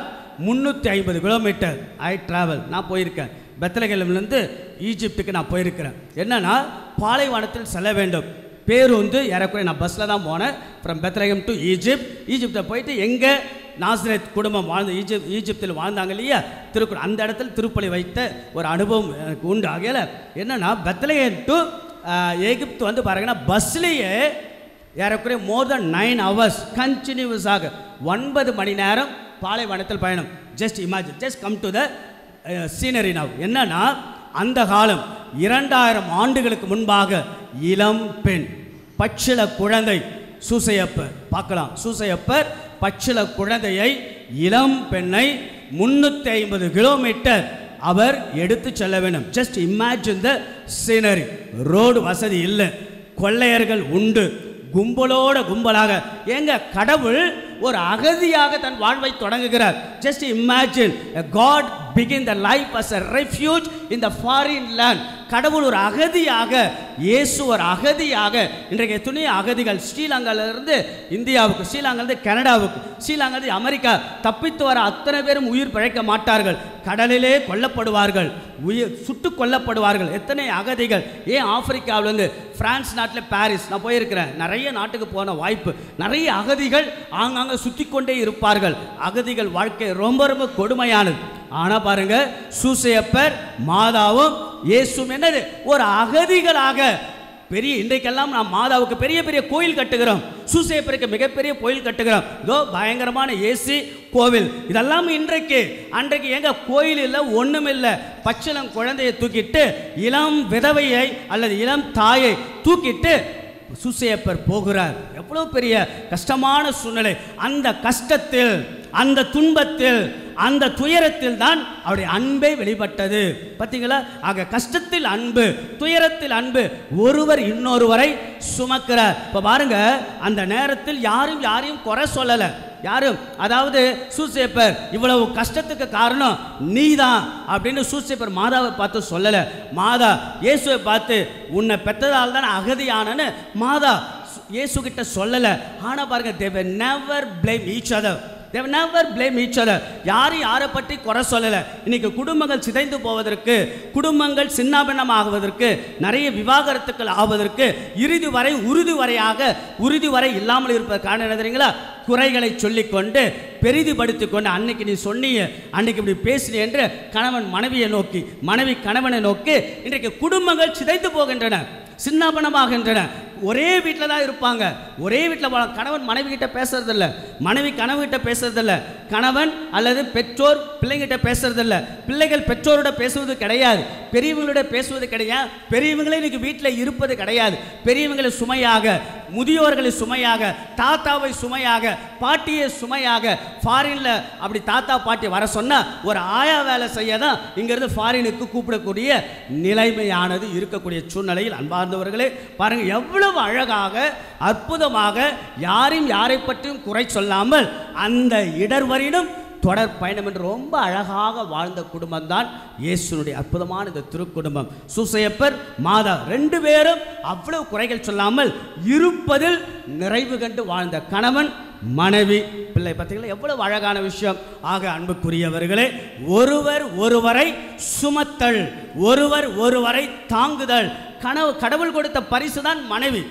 350 கிலோமீட்டர். ஐ ட்ராவல், நான் போயிருக்கேன். பெத்லகேம்லேருந்து ஈஜிப்டுக்கு நான் போயிருக்கிறேன். என்னன்னா பாலைவனத்தில் செல்ல வேண்டும். பேர் வந்து ஏறக்குறைய நான் பஸ்ஸில் தான் போனேன். ஃப்ரம் பெத்லகேம் டு ஈஜிப்டை போயிட்டு எங்கே நாசரேத் குடும்பம் வாழ்ந்த ஈஜிப்தில் வாழ்ந்தாங்க இல்லையா, அந்த இடத்துல திருப்பலி வைத்த ஒரு அனுபவம் எனக்கு உண்டு. ஆகையால் என்னன்னா பெத்லகேம் டு எகிப்து வந்து பாருங்கன்னா பஸ்லேயே ஏறக்குறைய மோர் தென் 9 hours கண்டினியூஸாக 9 மணி நேரம் பாலைவனத்தில் பயணம். Just imagine, just come to the scenery now. என்னன்னா அந்த காலம் 2000 ஆண்டுகளுக்கு முன்பாக இளம் பெண் பச்சிள குழந்தை சூசையப்பர் பார்க்கலாம். சூசையப்பர் பச்சிள குழந்தையை, இளம் பெண்ணை 350 கிலோமீட்டர் அவர் எடுத்து செல்ல வேண்டும். ஜஸ்ட் இமேஜின் த சீனரி. ரோடு வசதி இல்லை, கொள்ளையர்கள் உண்டு, கும்பலோட கும்பலாக. ஏங்க கடவுள் ஒரு அகதியாக தன் வாழ்வை தொடங்குகிறார். Just imagine, God begin the life as a refuge in the foreign land. கடவுள் ஒரு அகதியாக, இயேசு ஒரு அகதியாக. இன்றைக்கு துணை அகதிகள் ஸ்ரீலங்காவிலிருந்து இந்தியாவுக்கு, ஸ்ரீலங்காவிலிருந்து கனடாவுக்கு, ஸ்ரீலங்காவிலிருந்து அமெரிக்கா தப்பித்து வர அத்தனை பேரும் உயிர் பிழைக்க மாட்டார்கள். கடலிலே கொல்லப்படுவார்கள், உயிர் சுட்டு கொல்லப்படுவார்கள். எத்தனை அகதிகள்! ஏன் ஆப்பிரிக்காவிலேருந்து பிரான்ஸ் நாட்டில் பாரிஸ் நான் போயிருக்கிறேன். நிறைய நாட்டுக்கு போன வாய்ப்பு. நிறைய அகதிகள் ஆங்காங்க சுற்றி கொண்டே இருப்பார்கள். அகதிகள் வாழ்க்கை ரொம்ப ரொம்ப கொடுமையானது. ஆனால் பாருங்க, சூசையப்பர் மாதாவும் இயேசுவும் என்னது ஒரு அகதிகளாக பெரிய, இன்றைக்கெல்லாம் நாம் மாதாவுக்கு பெரிய பெரிய கோயில் கட்டுகிறோம், சூசையப்பருக்கு மிகப்பெரிய கோயில் கட்டுகிறோம். இதோ பயங்கரமான ஏசி கோவில். இதெல்லாம் இன்றைக்கு. அன்றைக்கு எங்க கோயில் இல்லை, ஒன்றும் இல்லை. பச்சிளம் குழந்தையை தூக்கிட்டு, இளம் விதவையை அல்லது இளம் தாயை தூக்கிட்டு சூசையப்பர் போகிறார். எவ்வளோ பெரிய கஷ்டமான சூழ்நிலை. அந்த கஷ்டத்தில், அந்த துன்பத்தில், அந்த துயரத்தில் தான் அவருடைய அன்பே வெளிப்பட்டது. பார்த்தீங்களா? ஆக கஷ்டத்தில் அன்பு, துயரத்தில் அன்பு, ஒருவர் இன்னொருவரை சுமக்கிறார். இப்போ பாருங்க, அந்த நேரத்தில் யாரையும் குறை சொல்லலை. யாரும், அதாவது சூசையப்பர் இவ்வளவு கஷ்டத்துக்கு காரணம் நீதான் அப்படின்னு சூசையப்பர் மாதாவை பார்த்து சொல்லலை. மாதா இயேசுவை பார்த்து உன்னை பெற்றதால் தான் அகதியானன்னு மாதா இயேசு கிட்ட சொல்லலை. ஆனால் பாருங்க, they will never blame each other. They will never blame each other. யாரும் யாரை பற்றி குறை சொல்லலை. இன்னைக்கு குடும்பங்கள் சிதைந்து போவதற்கு, குடும்பங்கள் சின்னாபின்னமாகுவதற்கு, நிறைய விவாகரத்துக்கள் ஆவதற்கு, உறுதி வரை இல்லாமல் இருப்பது காரணம் என்ன தெரியுங்களா? குறைகளை சொல்லிக்கொண்டு பெரிதுபடுத்திக் கொண்டு, அன்னைக்கு நீ சொன்னீங்க, அன்னைக்கு இப்படி பேசினீ என்று கணவன் மனைவியை நோக்கி, மனைவி கணவனை நோக்கி இன்றைக்கு குடும்பங்கள் சிதைந்து போகின்றன, சின்னாபனமாகின்றன. ஒரே வீட்டில் தான் இருப்பாங்க. ஒரே வீட்டில் கணவன் மனைவி கிட்ட பேசுறதில்ல, மனைவி கணவன் கிட்ட பேசுறதில்ல, கணவன் அல்லது பெற்றோர் பிள்ளைங்கிட்ட பேசுறதில்ல, பிள்ளைகள் பெற்றோரோட பேசுவது கிடையாது, பெரியவங்களோட பேசுவது கிடையாது, பெரியவங்களே இன்னைக்கு வீட்டில் இருப்பது கிடையாது. பெரியவங்களை சுமையாக, முதியோர்களை சுமையாக, தாத்தாவை சுமையாக, பாட்டியை சுமையாக. ஃபாரின்ல அப்படி தாத்தா பாட்டி வர சொன்னா ஒரு ஆயா வேலை செய்ய தான் இங்கிருந்து ஃபாரினுக்கு கூப்பிடக்கூடிய நிலைமையானது இருக்கக்கூடிய சூழ்நிலையில் அன்பார்ந்தவர்களே பாருங்க, எவ்வளவு அழகாக அற்புதமாக யாரை பற்றியும் குறை சொல்லாமல் அந்த இடர்வரினும் தொடர் பயணம் என்று ரொம்ப அழகாக வாழ்ந்த குடும்பம் தான் இயேசுனுடைய அற்புதமான இந்த திருக்குடும்பம். சூசையப்பர் மாதா 2 பேரும் அவ்வளவு குறைகள் சொல்லாமல் இருப்பதில் நிறைவு கண்டு வாழ்ந்த கணவன் மனைவி பிள்ளை. பார்த்தீங்களா எவ்வளவு அழகான விஷயம். ஆக அன்புக்குரியவர்களே, ஒருவரை சுமத்தல், ஒருவரை தாங்குதல். கடவுள் கொடுத்த பரிசு தான் மனைவி.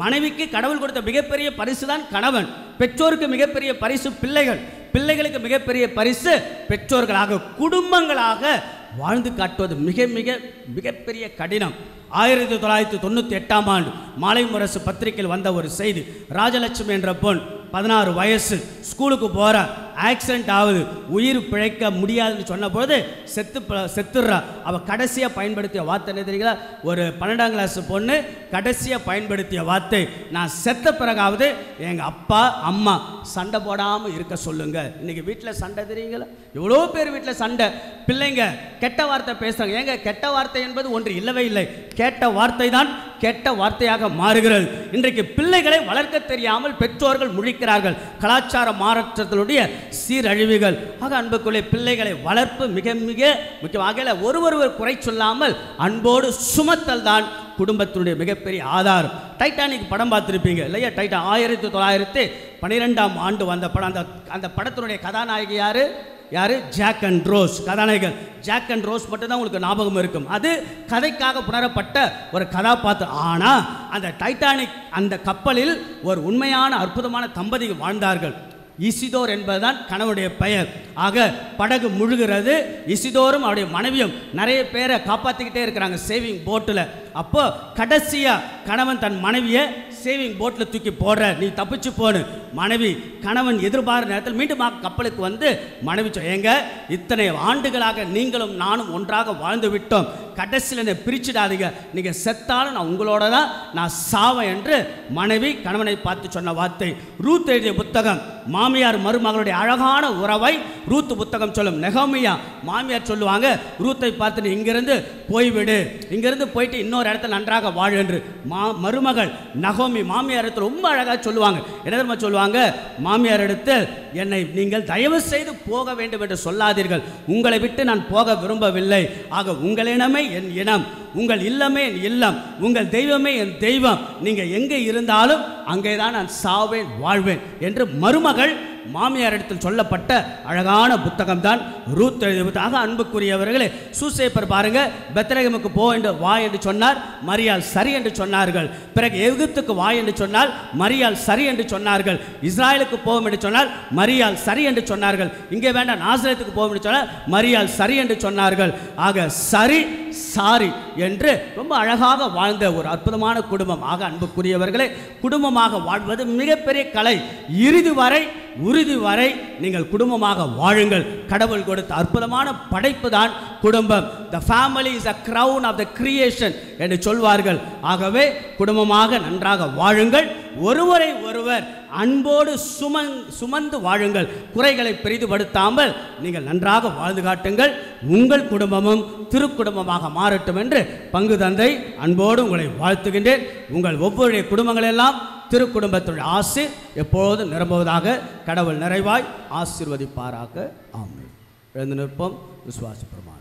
மனைவிக்கு கடவுள் கொடுத்த மிகப்பெரிய பரிசு தான் கணவன். பெற்றோருக்கு மிகப்பெரிய பரிசு பிள்ளைகள். பிள்ளைகளுக்கு மிகப்பெரிய பரிசு பெற்றோர்களாக, குடும்பங்களாக வாழ்ந்து காட்டுவது மிகப்பெரிய கடினம். 1998ஆம் ஆண்டு மாலை முரசு பத்திரிகையில் வந்த ஒரு செய்தி. ராஜலட்சுமி என்ற பொண் 16 வயசு, ஸ்கூலுக்கு போகிறார். ஆக்சிடென்ட் ஆகுது, உயிர் பிழைக்க முடியாதுன்னு சொன்னபோது செத்துடுறா. அவள் கடைசியாக பயன்படுத்திய வார்த்தை என்ன தெரியுங்களா? ஒரு 12ஆம் கிளாஸ் பொண்ணு கடைசியாக பயன்படுத்திய வார்த்தை, நான் செத்த பிறகாவது எங்கள் அப்பா அம்மா சண்டை போடாமல் இருக்க சொல்லுங்க. இன்னைக்கு வீட்டில் சண்டை தெரியுங்களா? எவ்வளோ பேர் வீட்டில் சண்டை, பிள்ளைங்க கெட்ட வார்த்தை பேசுகிறாங்க. ஏங்க, கெட்ட வார்த்தை என்பது ஒன்று இல்லவே இல்லை. கேட்ட வார்த்தை தான் கெட்ட வார்த்தையாக மாறுகிறது. இன்றைக்கு பிள்ளைகளை வளர்க்க தெரியாமல் பெற்றோர்கள் முழிக்கிறார்கள். கலாச்சார மாற்றத்தினுடைய சீரழிவுகள். ஆக அன்புக்குள்ளே பிள்ளைகளை வளர்ப்பு மிக மிக முக்கியமாக ஒருவர் குறை சொல்லாமல் அன்போடு சுமத்தல் தான் குடும்பத்தினுடைய மிகப்பெரிய ஆதாரம். டைட்டானிக் படம் பார்த்துருப்பீங்க இல்லையா? 1912ஆம் ஆண்டு வந்த படம். அந்த படத்தினுடைய கதாநாயகி யாரு? Jack and Rose. கதாநாயகன் ஜாக் அண்ட் ரோஸ் மட்டும்தான் உங்களுக்கு ஞாபகம் இருக்கும். அது கதைக்காக புணரப்பட்ட ஒரு கதாபாத்திரம். ஆனால் அந்த டைட்டானிக் அந்த கப்பலில் ஒரு உண்மையான அற்புதமான தம்பதிகள் வாழ்ந்தார்கள். இசிதோர் என்பதுதான் கணவனுடைய பெயர். ஆக படகு முழுகிறது. இசிதோரும் அவருடைய மனைவியும் நிறைய பேரை காப்பாற்றிக்கிட்டே இருக்கிறாங்க சேவிங் போட்டில். அப்போ கடைசியாக கணவன் தன் மனைவியை சேவிங் போட்டில் தூக்கி போடுற, நீ தப்பிச்சு போனு. மனைவி கணவன் எதிர்பார்த்த நேரத்தில் மீண்டும் கப்பலுக்கு வந்து மனைவி ஏங்க, இத்தனை ஆண்டுகளாக நீங்களும் நானும் ஒன்றாக வாழ்ந்து விட்டோம், கடைசியில் என்னை பிரிச்சிடாதீங்க, நீங்கள் செத்தாலும் நான் உங்களோட தான் நான் சாவேன் என்று மனைவி கணவனை பார்த்து சொன்ன வார்த்தை. ரூத் எழுதிய புத்தகம் மாமியார் மருமகளுடைய அழகான உறவை ரூத் புத்தகம் சொல்லும். நெகோமியா மாமியார் சொல்லுவாங்க, ரூத்தை பார்த்து நீ இங்கிருந்து போய்விடு, இங்கிருந்து போயிட்டு இன்னொரு இடத்துல நன்றாக வாழு என்று. மருமகள் நகோமி மாமியார் இடத்துல ரொம்ப அழகாக சொல்லுவாங்க. என்ன தெரியுமா சொல்லுவாங்க? மாமியார் இடத்து, என்னை நீங்கள் தயவு செய்து போக வேண்டும் என்று சொல்லாதீர்கள், உங்களை விட்டு நான் போக விரும்பவில்லை. ஆக உங்கள் இனமே என் இனம், உங்கள் இல்லமே என் இல்லம், உங்கள் தெய்வமே என் தெய்வம், நீங்கள் எங்கே இருந்தாலும் அங்கே தான் நான் சாவேன் வாழ்வேன் என்று மருமகள் மாமியார் இடத்தில் சொல்லப்பட்ட அழகான புத்தகம் தான் ரூத் எழுதிய புத்தகம். ஆக அன்புக்குரியவர்களே, சூசேப்பர் பாருங்க, பெத்லகேமுக்கு போ என்று வா என்று சொன்னார், மரியாள் சரி என்று சொன்னார்கள். பிறகு எகிப்துக்கு வா என்று சொன்னால் மரியாள் சரி என்று சொன்னார்கள். இஸ்ராயலுக்கு போவோம் என்று சொன்னால் மரியாள் சரி என்று சொன்னார்கள். இங்கே வேண்டாம் நாசரேத்துக்கு போவோம் என்று சொன்னால் மரியாள் சரி என்று சொன்னார்கள். ஆக சரி சாரி என்று ரொம்ப அழகாக வாழ்ந்த ஒரு அற்புதமான குடும்பம். ஆக அன்புக்குரியவர்களே, குடும்பமாக வாழ்வது மிகப்பெரிய கலை. உறுதி வரை நீங்கள் குடும்பமாக வாழுங்கள். கடவுள் கொடுத்த அற்புதமான படைப்பு தான் குடும்பம். The family is a crown of the creation என்று சொல்வார்கள். ஆகவே குடும்பமாக நன்றாக வாழுங்கள். ஒருவரை ஒருவர் அன்போடு சுமந்து வாழுங்கள். குறைகளை பெரிதுபடுத்தாமல் நீங்கள் நன்றாக வாழ்ந்து காட்டுங்கள். உங்கள் குடும்பமும் திருக்குடும்பமாக மாறட்டும் என்று பங்கு தந்தை அன்போடு உங்களை வாழ்த்துகின்றேன். உங்கள் ஒவ்வொரு குடும்பங்களெல்லாம் திருக்குடும்பத்துடைய ஆசீர் எப்போதும் நிரம்புவதாக கடவுள் நிறைவாய் ஆசீர்வதிப்பாராக. ஆமென். எழுந்து நிற்போம். விசுவாச பிரமாணம்.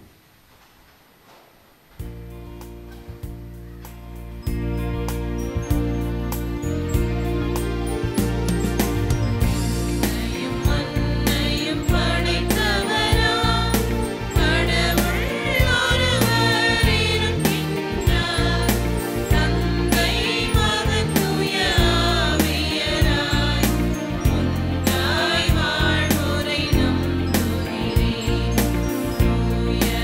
Yeah.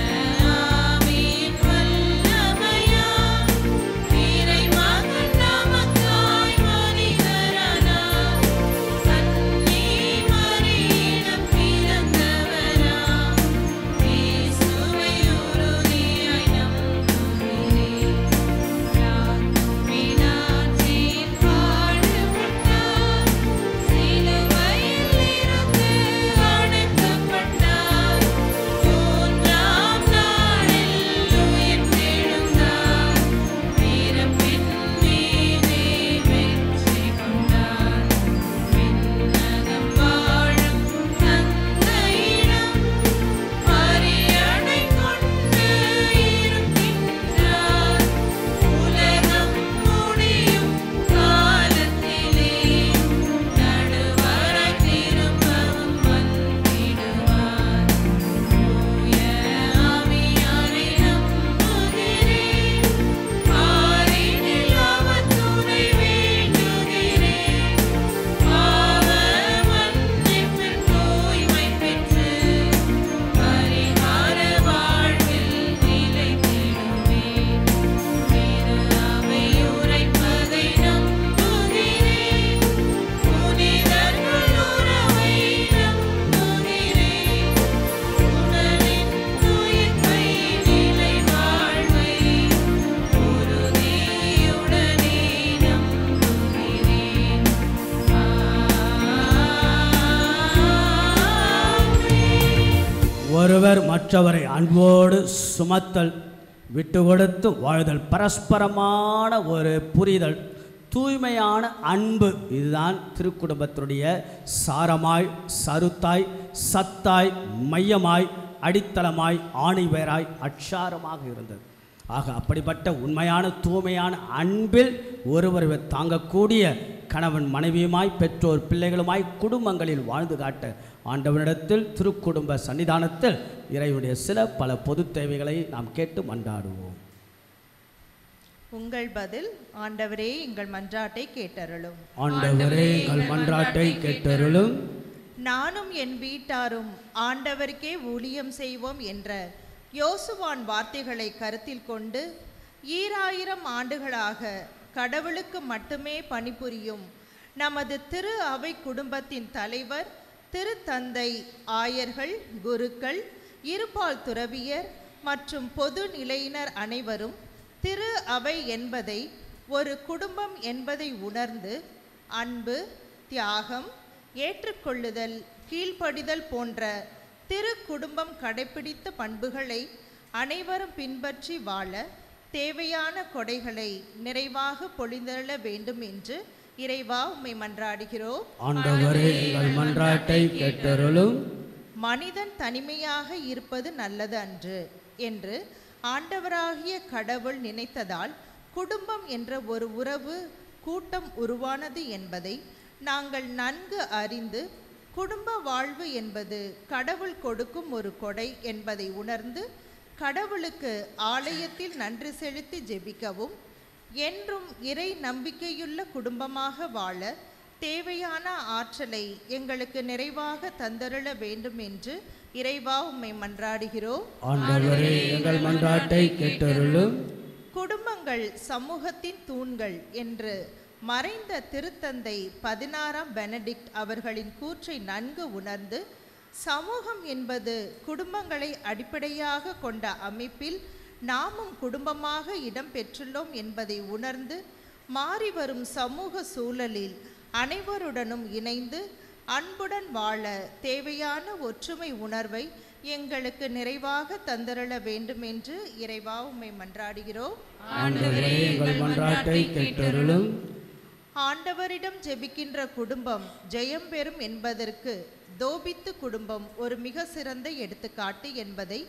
ஒருவர் மற்றவரை அன்போடு சுமத்தல், விட்டு கொடுத்து வாழ்தல், பரஸ்பரமான ஒரு புரிதல், தூய்மையான அன்பு. இதுதான் திருக்குடும்பத்தினுடைய சாரமாய், சருத்தாய், சத்தாய், மையமாய், அடித்தளமாய், ஆணிவேராய், அட்சாரமாக இருந்தது. ஆக அப்படிப்பட்ட உண்மையான தூய்மையான அன்பில் ஒருவரை தாங்கக்கூடிய கணவன் மனைவியுமாய், பெற்றோர் பிள்ளைகளுமாய் குடும்பங்களில் வாழ்ந்து காட்ட ஆண்டவனிடத்தில் திருக்குடும்ப சன்னிதானத்தில் இறைவனுடைய சில பல பொது தேவைகளை நாம் கேட்டு மன்றாடுவோம். உங்கள் பதில்: ஆண்டவரே எங்கள் மன்றாட்டை கேட்டருளும். ஆண்டவரே எங்கள் மன்றாட்டை கேட்டருளும். நானும் என் வீட்டாரும் ஆண்டவருக்கே ஊழியம் செய்வோம் என்ற யோசுவான் வார்த்தைகளை கருத்தில் கொண்டு 2000 ஆண்டுகளாக கடவுளுக்கு மட்டுமே பணிபுரியும் நமது திரு அவை குடும்பத்தின் தலைவர், திருத்தந்தை, ஆயர்கள், குருக்கள், இருபால் துறவியர் மற்றும் பொது நிலையினர் அனைவரும் திரு அவை என்பதை ஒரு குடும்பம் என்பதை உணர்ந்து அன்பு, தியாகம், ஏற்றுக்கொள்ளுதல், கீழ்ப்படிதல் போன்ற திரு குடும்பம் கடைப்பிடித்த பண்புகளை அனைவரும் பின்பற்றி வாழ தேவையான கொடைகளை நிறைவாக பொழிந்தருள வேண்டும் என்று இறைவா உம்மை மன்றாடுகிறோம். ஆண்டவரே எங்கள் மன்றாட்டை கேட்டருளும். மனிதன் தனிமையாக இருப்பது நல்லது அன்று என்று ஆண்டவராகிய கடவுள் நினைத்ததால் குடும்பம் என்ற ஒரு உறவு கூட்டம் உருவானது என்பதை நாங்கள் நன்கு அறிந்து, குடும்ப வாழ்வு என்பது கடவுள் கொடுக்கும் ஒரு கொடை என்பதை உணர்ந்து கடவுளுக்கு ஆலயத்தில் நன்றி செலுத்தி ஜெபிக்கவும், என்றும் இறை நம்பிக்கையுள்ள குடும்பமாக வாழ தேவையான ஆற்றலை எங்களுக்கு நிறைவாக தந்தருள வேண்டும் என்று இறைவா உம்மை மன்றாடுகிறோம். ஆண்டவரே எங்கள் மன்றாட்டை கேட்டருளும். குடும்பங்கள் சமூகத்தின் தூண்கள் என்று மறைந்த திருத்தந்தை 16ஆம் பெனடிக்ட் அவர்களின் கூற்றை நன்கு உணர்ந்து, சமூகம் என்பது குடும்பங்களை அடிப்படையாக கொண்ட அமைப்பில் நாமும் குடும்பமாக இடம் பெற்றுள்ளோம் என்பதை உணர்ந்து, மாறி வரும் சமூக சூழலில் அனைவருடனும் இணைந்து அன்புடன் வாழ தேவையான ஒற்றுமை உணர்வை எங்களுக்கு நிறைவாக தந்தருள வேண்டும் என்று இறைவா உம்மை மன்றாடுகிறோம். ஆண்டவரே எங்கள் மன்றாட்டை கேட்டருளும். ஆண்டவரிடம் ஜெபிக்கின்ற குடும்பம் ஜெயம் பெறும் என்பதற்கு தோபித்து குடும்பம் ஒரு மிக சிறந்த எடுத்துக்காட்டு என்பதை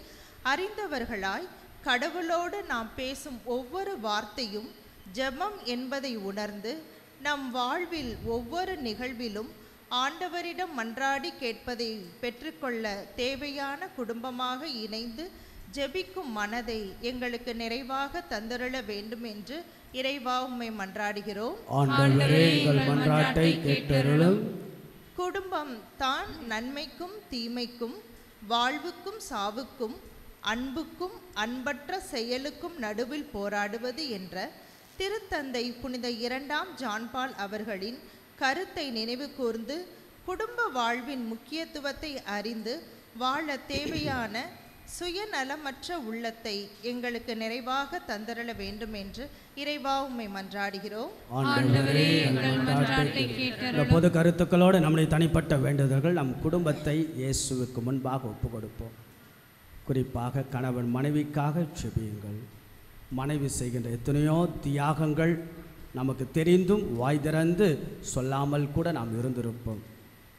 அறிந்தவர்களாய், கடவுளோடு நாம் பேசும் ஒவ்வொரு வார்த்தையும் ஜெபம் என்பதை உணர்ந்து, நம் வாழ்வில் ஒவ்வொரு நிகழ்விலும் ஆண்டவரிடம் மன்றாடி கேட்பதை பெற்றுக்கொள்ள தேவையான குடும்பமாக இணைந்து ஜெபிக்கும் மனதை எங்களுக்கு நிறைவாக தந்தருள வேண்டும் என்று இறைவா உம்மை மன்றாடுகிறோம். ஆண்டவரே எங்கள் மன்றாட்டை கேட்டருளும். குடும்பம் தான் நன்மைக்கும் தீமைக்கும், வாழ்வுக்கும் சாவுக்கும், அன்புக்கும் அன்பற்ற செயலுக்கும் நடுவில் போராடுவது என்ற திருத்தந்தை புனித 2ஆம் ஜான்பால் அவர்களின் கருத்தை நினைவு கூர்ந்து, குடும்ப வாழ்வின் முக்கியத்துவத்தை அறிந்து வாழ தேவையான சுயநலமற்ற உள்ளத்தை எங்களுக்கு நிறைவாக தந்தருள வேண்டும் என்று இறைவா உம்மை மன்றாடுகிறோம். ஆண்டவரே எங்கள் மன்றாட்டை கேட்டருளும். பொது கருத்துக்களோடு நம்முடைய தனிப்பட்ட வேண்டுதல்கள், நம் குடும்பத்தை இயேசுவுக்கு முன்பாக ஒப்புக் கொடுப்போம். குறிப்பாக கணவன் மனைவிக்காக செபியுங்கள். மனைவி செய்கின்ற எத்தனையோ தியாகங்கள் நமக்கு தெரிந்தும் வாய் திறந்து சொல்லாமல் கூட நாம் இருந்திருப்போம்.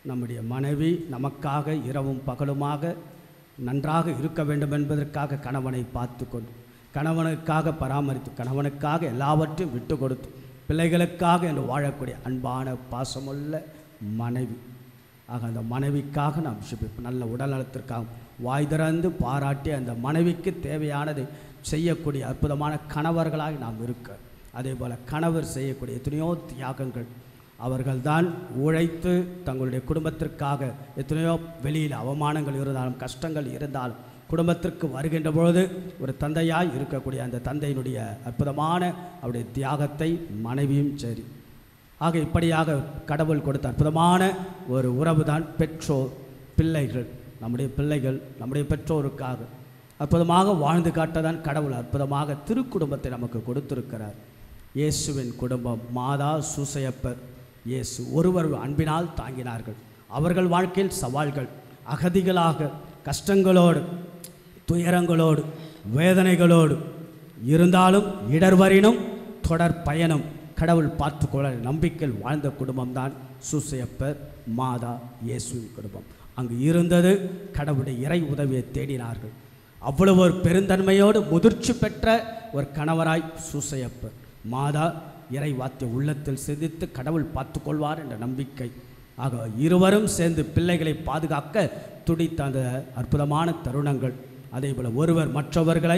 நம்முடைய மனைவி நமக்காக இரவும் பகலுமாக நன்றாக இருக்க வேண்டும் என்பதற்காக கணவனை பார்த்து கொண்டு, கணவனுக்காக பராமரித்து, கணவனுக்காக எல்லாவற்றையும் விட்டு கொடுத்து, பிள்ளைகளுக்காக என்று வாழக்கூடிய அன்பான பாசமுள்ள மனைவி. ஆக அந்த மனைவிக்காக நாம் செபிப்போம். நல்ல உடல்நலத்திற்காக வாய் திறந்து பாராட்டி அந்த மனைவிக்கு தேவையானதை செய்யக்கூடிய அற்புதமான கணவர்களாக நாம் இருக்க, அதே போல் கணவர் செய்யக்கூடிய எத்தனையோ தியாகங்கள், அவர்கள்தான் உழைத்து தங்களுடைய குடும்பத்திற்காக எத்தனையோ வெளியில் அவமானங்கள் இருந்தாலும், கஷ்டங்கள் இருந்தாலும், குடும்பத்திற்கு வருகின்ற பொழுது ஒரு தந்தையாய் இருக்கக்கூடிய அந்த தந்தையினுடைய அற்புதமான அவருடைய தியாகத்தை மனைவியும் சரி. ஆக இப்படியாக கடவுள் கொடுத்த அற்புதமான ஒரு உறவு தான் பெற்றோர் பிள்ளைகள். நம்முடைய பிள்ளைகள் நம்முடைய பெற்றோருக்காக அற்புதமாக வாழ்ந்து காட்டதான் கடவுள் அற்புதமாக திருக்குடும்பத்தை நமக்கு கொடுத்திருக்கிறார். இயேசுவின் குடும்பம், மாதா, சூசையப்பர், இயேசு ஒருவர் அன்பினால் தாங்கினார்கள். அவர்கள் வாழ்க்கையில் சவால்கள், அகதிகளாக கஷ்டங்களோடு துயரங்களோடு வேதனைகளோடு இருந்தாலும் இடர்வரினும் தொடர் பயணம் கடவுள் பார்த்துக்கொள்ள நம்பிக்கையில் வாழ்ந்த குடும்பம்தான் சூசையப்பர் மாதா இயேசுவின் குடும்பம். அங்கு இருந்தது கடவுளுடைய இறை உதவியை தேடினார்கள். அவ்வளவு ஒரு பெருந்தன்மையோடு முதிர்ச்சி பெற்ற ஒரு கணவராய் சூசையப்பர் மாதா இறை வார்த்தை உள்ளத்தில் சிந்தித்து கடவுள் பார்த்துக்கொள்வார் என்ற நம்பிக்கை. ஆக இருவரும் சேர்ந்து பிள்ளைகளை பாதுகாக்க துடித்த அந்த அற்புதமான தருணங்கள். அதேபோல் ஒருவர் மற்றவர்களை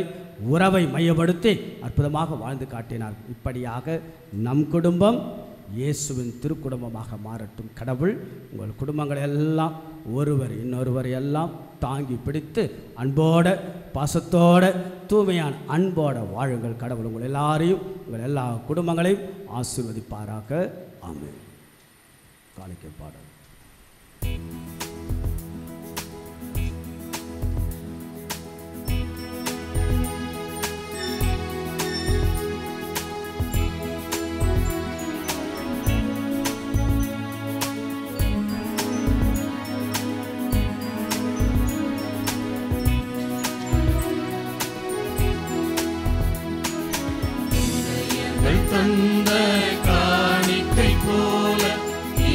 உறவை மையப்படுத்தி அற்புதமாக வாழ்ந்து காட்டினார். இப்படியாக நம் குடும்பம் இயேசுவின் திருக்குடும்பமாக மாறட்டும். கடவுள் உங்கள் குடும்பங்களை எல்லாம் ஒருவர் இன்னொருவர் எல்லாம் தாங்கி பிடித்து அன்போட பாசத்தோட தூய்மையான அன்போட வாழுங்கள். கடவுள் உங்கள் எல்லாரையும் உங்கள் எல்லா குடும்பங்களையும் ஆசீர்வதிப்பாராக. ஆமென். காணிக்கை பாடல். தந்த காணிக்கை போல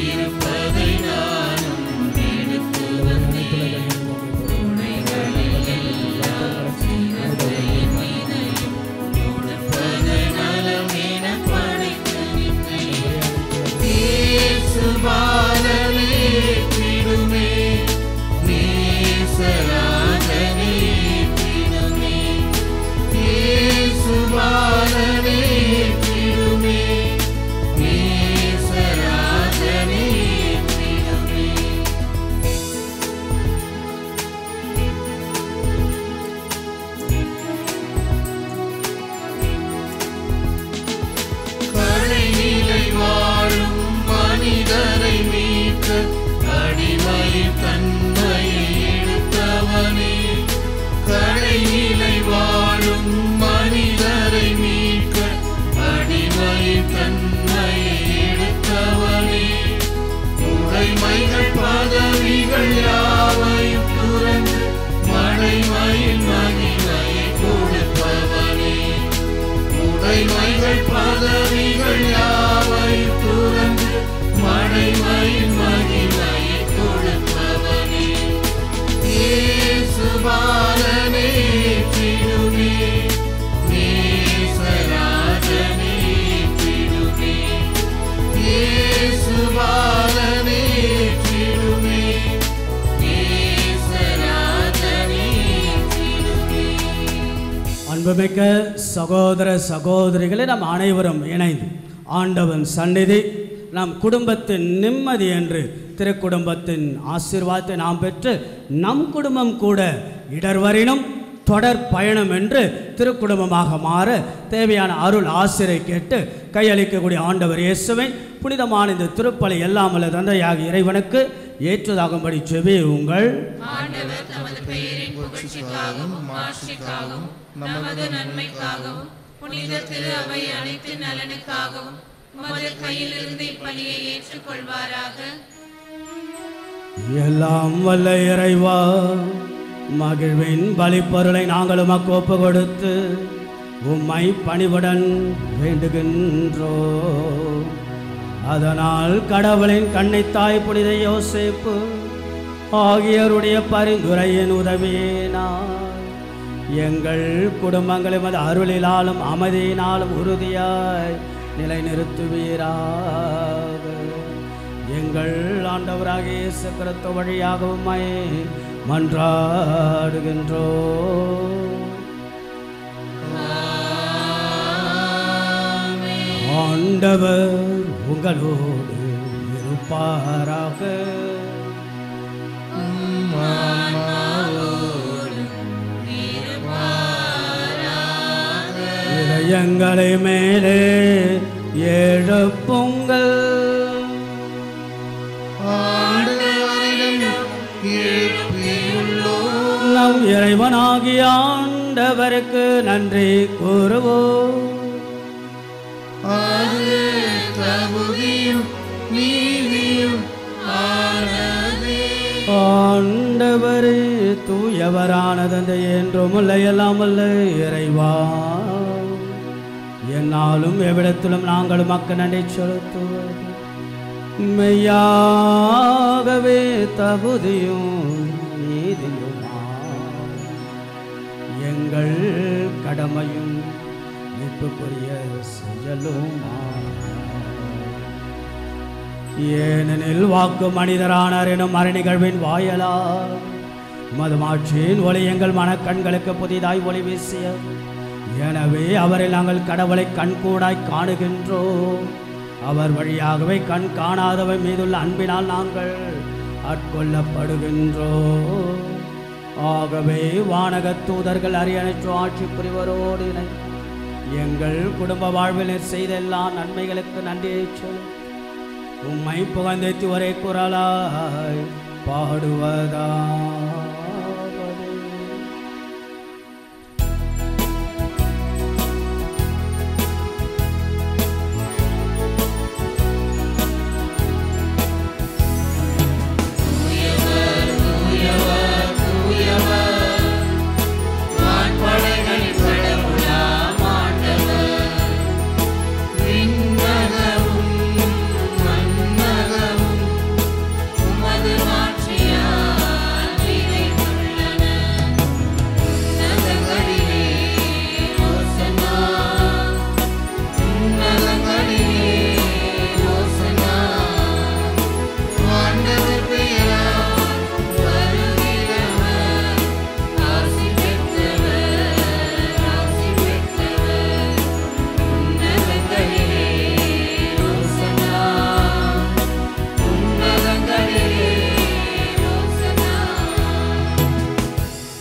இருப்பதை நானும் எடுத்து வந்தேன். கொடுப்பதை நலமென படைத்து நின்றேன். இயேசுபாலனே விடுமே நேசராஜனே விடுமே. இயேசுபாலனே பதவிகள் யாவையும் துறந்து மடைமையில் மகிமையை கொடுப்பவனே. உடைமைகள் பதவிகள் யாவையும் துறந்து மடைமையில் மகிமையை கொடுப்பவனே. இயேசுபாலனே விடுமே நேசராஜனே விடுமே. இயேசுபாலனே அன்புமிக்க சகோதர சகோதரிகளை நாம் அனைவரும் இணைந்து ஆண்டவன் சந்நிதி நம் குடும்பத்தின் நிம்மதி என்று திருக்குடும்பத்தின் ஆசீர்வாதத்தை நாம் பெற்று நம் குடும்பம் கூட இடர்வரினும் தொடர் பயணம் என்று திருக்குடும்பமாக மாற தேவையான அருள் ஆசிரை கேட்டு கையளிக்கக்கூடிய ஆண்டவர் இயேசுவை புனிதமான இந்த திருப்பலி எல்லாம் வல்ல தந்தையாக இறைவனுக்கு ஏற்றதாகும்படி செபியுங்கள். ஆண்டவர் தமது பெயரின் புகழ்ச்சிக்காகவும் மாட்சிக்காகவும் நமது நன்மைக்காகவும் புனித திரு அவை அனைத்து நலனுக்காகவும் உமது கையிலிருந்து இப்பலியை ஏற்றுக்கொள்வாராக. எல்லாம் வல்ல இறைவா, மகிழ்வின் பலிப்பொருளை நாங்கள் உமக்கு ஒப்பு கொடுத்து உம்மை பணிவுடன் வேண்டுகின்றோம். அதனால் கடவுளின் கன்னித்தாய் புனித யோசேப்பு ஆகியோருடைய பரிந்துரையின் உதவியினால் எங்கள் குடும்பங்களை மத அருளினாலும் அமைதியினாலும் உறுதியாய் நிலைநிறுத்துவீராக. எங்கள் ஆண்டவராகிய இயேசு கிறிஸ்து வழியாக உம்மை மன்றாடுகின்றோம். ஆண்டவர் உங்களோடு இருப்பாராக. இதயங்களை மேலே எழுப்புங்கள். நம் இறைவனாகிய ஆண்டவருக்கு நன்றி கூறுவோம். ஆண்டவரே தூயவரானது என்றும் எல்லாம் அல்ல இறைவா, என்னாலும் எவ்விடத்திலும் நாங்கள் மக்கள் நன்றி செலுத்துவது மெய்யாகவே தகுதியும் நீதியுமா, எங்கள் கடமையும் மீட்புக்குரிய செயலுமா. ஏனெனில் வாக்கு மனிதரானார் எனும் மறைநிகழ்வின் வாயலால் மதுமாட்சியின் ஒளி எங்கள் மனக்கண்களுக்கு புதிதாய் ஒளி வீசிய, எனவே அவரை நாங்கள் கடவுளை கண்கூடாய் காணுகின்றோம். அவர் வழியாகவே கண் காணாதவை மீதுள்ள அன்பினால் நாங்கள் ஆட்கொள்ளப்படுகின்றோம். ஆகவே வானக தூதர்கள் அரியணைற்று ஆட்சி புரிவரோடு இணைந்து எங்கள் குடும்ப வாழ்வில் செய்த எல்லா நன்மைகளுக்கு நன்றியை சொல்லி உம்மை புகழ்ந்தேத்தி ஒரே குரலாய் பாடுவதாவது.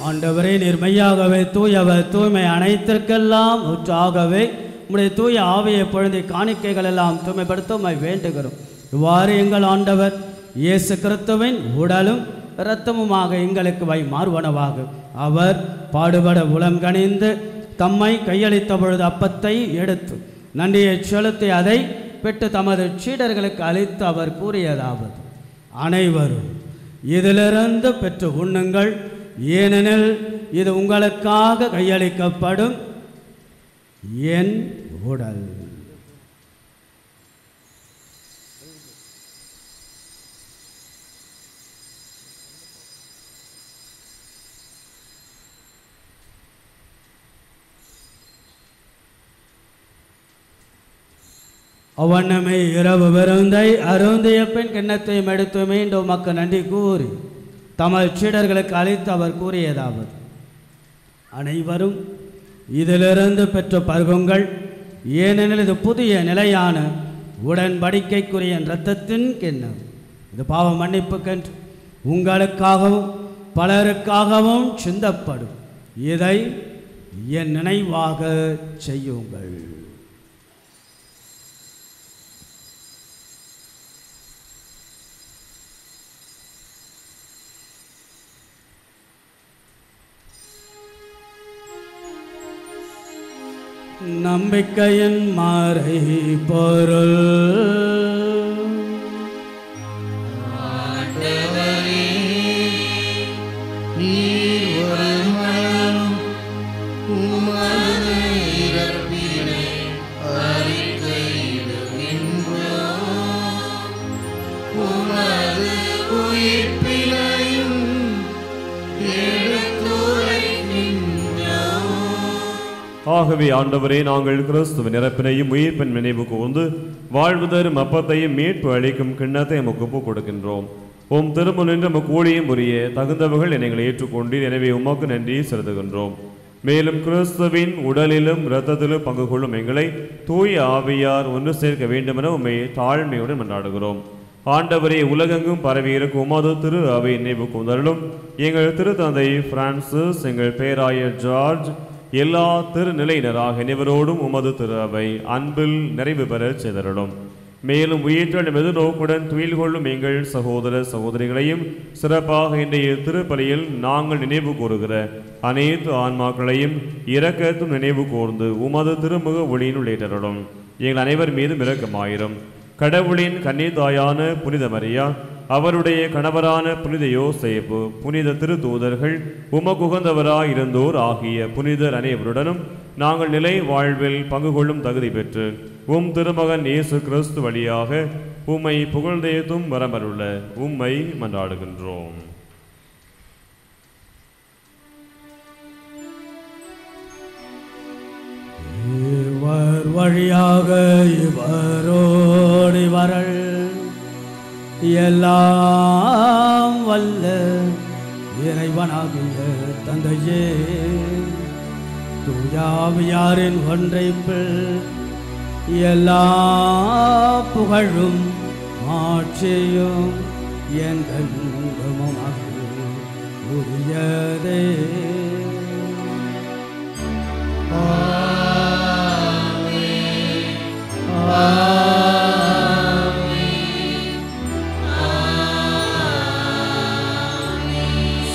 ஆண்டவரே, நிர்மையாகவே தூயவர், தூய்மை அனைத்திற்கெல்லாம் ஊற்றாகவே உம்முடைய தூய ஆவியை பொழுது காணிக்கைகள் எல்லாம் தூய்மைப்படுத்த உம்மை வேண்டுகிறோம். இவ்வாறு எங்கள் ஆண்டவர் இயேசு கிறிஸ்துவின் உடலும் இரத்தமுமாக எங்களுக்கு மாறுவனவாக அவர் பாடுபட உளம் கனிந்து தம்மை கையளித்த பொழுது அப்பத்தை எடுத்து நன்றியை செலுத்தி அதை பெற்று தமது சீடர்களுக்கு அளித்து அவர் கூறியதாவது: அனைவரும் இதிலிருந்து பெற்று உண்ணுங்கள், ஏனெனில் இது உங்களுக்காக கையளிக்கப்படும் என் உடல். அவ்வண்ணமே இரவு விருந்தை அருந்திய பின் கிண்ணத்தையும் எடுத்து மீண்டும் உமக்கு நன்றி கூறி தமது சீடர்களுக்கு அளித்து அவர் கூறியதாவது: அனைவரும் இதிலிருந்து பெற்ற பருகுங்கள், ஏனெனில் இது புதிய நிலையான உடன்படிக்கைக்குரிய இரத்தத்தின் கிண்ணம். இது பாவ மன்னிப்புக்கென்று உங்களுக்காகவும் பலருக்காகவும் சிந்தப்படும். இதை என் நினைவாக செய்யுங்கள். நம்பிக்கையின் மறை பொருள். ஆகவே ஆண்டவரே, நாங்கள் கிறிஸ்துவின் இறப்பினையும் உயிர்ப்பின் நினைவு கூர்ந்து வாழ்வு தரும் அப்பத்தையும் மீட்பு அளிக்கும் கிண்ணத்தை எமக்கு ஒப்புக் கொடுக்கின்றோம். உம் திருமுன் நின்று நமக்கு ஊழியம் புரிய தகுந்தவர்கள் எங்களை ஏற்றுக்கொண்டீர். எனவே உமக்கு நன்றி செலுத்துகின்றோம். மேலும் கிறிஸ்துவின் உடலிலும் இரத்தத்திலும் பங்கு கொள்ளும் எங்களை தூய ஆவியார் ஒன்று சேர்க்க வேண்டுமென உம்மை தாழ்மையுடன் மன்றாடுகிறோம். ஆண்டவரே, உலகெங்கும் பரவியிருக்கும் உமது திரு அவை நினைவு கூர்ந்தருளும். எங்கள் திருத்தந்தை பிரான்சிஸ், எங்கள் பேராயர் ஜார்ஜ், எல்லா திருநிலையினராக அனைவரோடும் உமது திரு அவை அன்பில் நிறைவு பெற செய்தருளும். மேலும் உயிர்த்தெழும் எதிர்நோக்குடன் துயில் கொள்ளும் எங்கள் சகோதர சகோதரிகளையும் சிறப்பாக இன்றைய திருப்பலியில் நாங்கள் நினைவு கூறுகிற அனைத்து ஆன்மாக்களையும் இரக்கத்தும் நினைவு கூர்ந்து உமது திருமுக ஒளியினுள் ஏற்றருளும். எங்கள் அனைவர் மீதும் இரக்கமாயிரும். கடவுளின் கன்னித்தாயான புனித மரியா, அவருடைய கணவரான புனித யோசேப்பு, புனித திருத்தூதர்கள், உமக்குகந்தவராயிருந்தோர் ஆகிய புனிதர் அனைவருடனும் நாங்கள் நிலை வாழ்வில் பங்கு கொள்ளும் தகுதி பெற்று உம் திருமகன் இயேசு கிறிஸ்து வழியாக உம்மை புகழ்ந்தேத்தும் வரம்பருள்ள உம்மை மன்றாடுகின்றோம். இவர் வழியாக இவரோடு வரல் எல்லாம் வல்ல இறைவனாகிய தந்தையே, தூயாவியாரின் ஒன்றைப்பில் எல்லா புகழும் ஆட்சியும் என்றென்றும் உரியதே.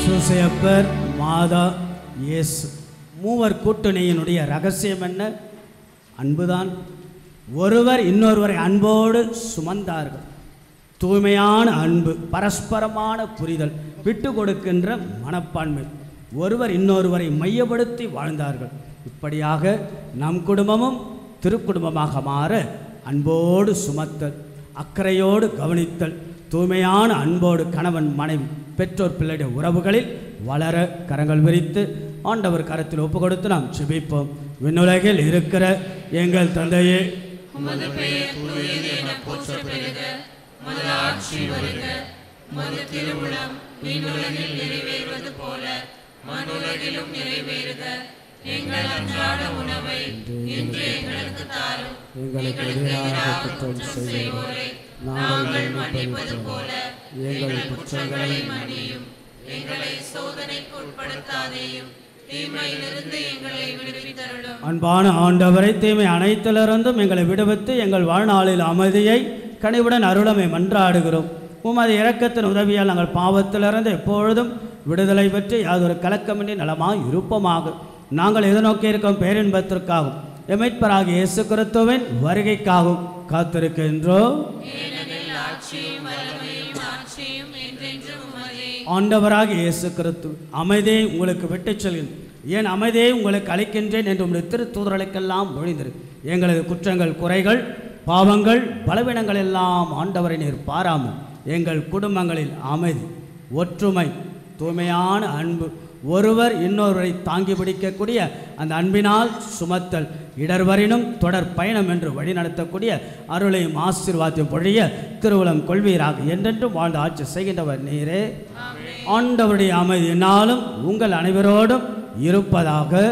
சூசையப்பர், மாதா, இயேசு மூவர் கூட்டணியினுடைய ரகசியம் என்ன? அன்புதான். ஒருவர் இன்னொருவரை அன்போடு சுமந்தார்கள். தூய்மையான அன்பு, பரஸ்பரமான புரிதல், விட்டு கொடுக்கின்ற மனப்பான்மை, ஒருவர் இன்னொருவரை மையப்படுத்தி வாழ்ந்தார்கள். இப்படியாக நம் குடும்பமும் திருக்குடும்பமாக மாற அன்போடு சுமத்தல், அக்கறையோடு கவனித்தல், தூய்மையான அன்போடு கணவன் மனைவி பெற்றோர் பிள்ளைடைய உறவுகளில் வளர கரங்கள் விரித்து ஆண்டவர் கரத்தில் ஒப்பு கொடுத்து நாம் ஜெபிப்போம். விண்ணுலகில் இருக்கிற எங்கள் தந்தையே, உமது பெயர் தூயது என போற்ற பெறுக. உமது ஆட்சி வருக. உமது திருவுளம் விண்ணுலகில் நிறைவேறுவது போல மண்ணுலகிலும் நிறைவேறுக. எங்கள் அன்றாட உணவை இன்று எங்களுக்கு தாரும். எங்களுக்கு எதிராக குற்றம் செய்வோரை நாங்கள் மன்னிப்பது போல எங்கள் குற்றங்களை மன்னியும். எங்களை சோதனைக்கு உட்படுத்தாதேயும், தீமையிலிருந்து எங்களை விடுவித்தருளும். அன்பான ஆண்டவரை, தீமை அனைத்திலிருந்தும் எங்களை விடுவித்து எங்கள் வாழ்நாளில் அமைதியை கனிவுடன் அருளமை மன்றாடுகிறோம். உமது இரக்கத்தின் உதவியால் நாங்கள் பாவத்திலிருந்து எப்பொழுதும் விடுதலை பெற்று யாதொரு கலக்கமின்றி நலமாய் இருப்போமாக. நாங்கள் எதிர்நோக்கி இருக்கும் பேரின்பத்திற்காகவும் எமைட்பராகிய இயேசு கிறிஸ்துவின் வருகைக்காகவும் காத்திருக்கின்றோம். ஆண்டவராகிய இயேசு கிறிஸ்து, அமைதியை உங்களுக்கு விட்டுச் செல்கிறேன், ஏன் அமைதியை உங்களுக்கு அளிக்கின்றேன் என்று உங்களுடைய திருத்தூதர்களுக்கெல்லாம் மொழிந்திரு. எங்களது குற்றங்கள், குறைகள், பாவங்கள், பலவீனங்கள் எல்லாம் ஆண்டவரை நீர் பாராமல் எங்கள் குடும்பங்களில் அமைதி, ஒற்றுமை, தூய்மையான அன்பு, ஒருவர் இன்னொருவரை தாங்கி பிடிக்கக்கூடிய அந்த அன்பினால் சுமத்தல், இடர்வரினும் தொடர் பயணம் என்று வழிநடத்தக்கூடிய அருளையும் ஆசீர்வாதத்தையும் பொழிய திருவுளம் கொள்வீராக. என்றென்றும் வாழ்ந்து ஆட்சி செய்கின்றவர் நீரே. ஆண்டவருடைய அமைதி என்னாலும் உங்கள் அனைவரோடும் இருப்பதாக.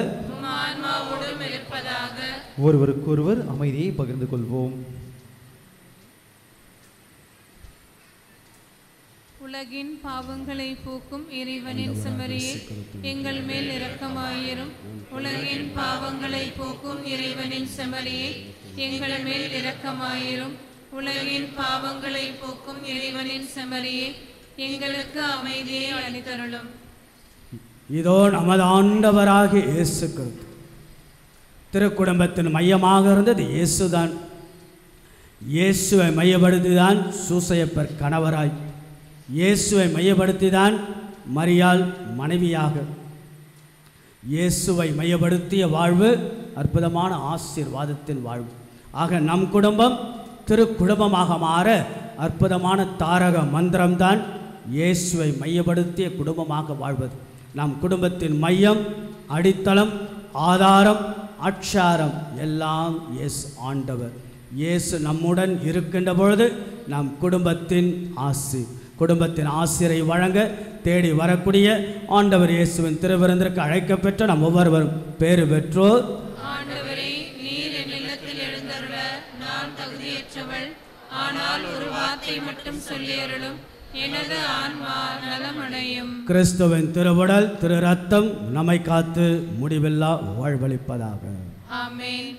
ஒருவருக்கொருவர் அமைதியை பகிர்ந்து கொள்வோம். உலகின் பாவங்களை போக்கும் இறைவனின் செம்மறியே, எங்கள் மேல் இரக்கமாயிரும். உலகின் பாவங்களை போக்கும் இறைவனின் செம்மறியே, எங்கள் மேல் இரக்கமாயிரும். உலகின் பாவங்களை போக்கும் இறைவனின் செம்மறியே, எங்களுக்கு அமைதியை அளித்தருளும். இதோ நமது ஆண்டவராகிய இயேசு கிறிஸ்து. திருக்குடும்பத்தின் மையமாக இருந்தது இயேசுதான். இயேசுவை மையப்படுத்திதான் சூசையப்பர் கணவராய், இயேசுவை மையப்படுத்திதான் மரியாள் மனைவியாக. இயேசுவை மையப்படுத்திய வாழ்வு அற்புதமான ஆசீர்வாதத்தின் வாழ்வு. ஆக நம் குடும்பம் திருக்குடும்பமாக மாற அற்புதமான தாரக மந்திரம்தான் இயேசுவை மையப்படுத்திய குடும்பமாக வாழ்வது. நம் குடும்பத்தின் மையம், அடித்தளம், ஆதாரம், அட்சாரம் எல்லாம் இயேசு ஆண்டவர். இயேசு நம்முடன் இருக்கின்ற பொழுது நம் குடும்பத்தின் ஆசிரை வழங்க தேடி வரக்கூடிய ஆண்டவர் இயேசுவின் திருவிருந்திற்கு அழைக்கப்பெற்ற நம் ஒவ்வொருவரும் பேறு பெற்றோர். ஆண்டவரே, நீர் என் இல்லத்தில் எழுந்தருள நான் தகுதியற்றவள். ஆனால் ஒரு வார்த்தை மட்டும் சொல்லி அருளும், எனது ஆன்மா நலமடையும். கிறிஸ்துவின் திருவுடல் திரு ரத்தம் நம்மை காத்து முடிவில்லா வாழ்வளிப்பதாக. ஆமென்.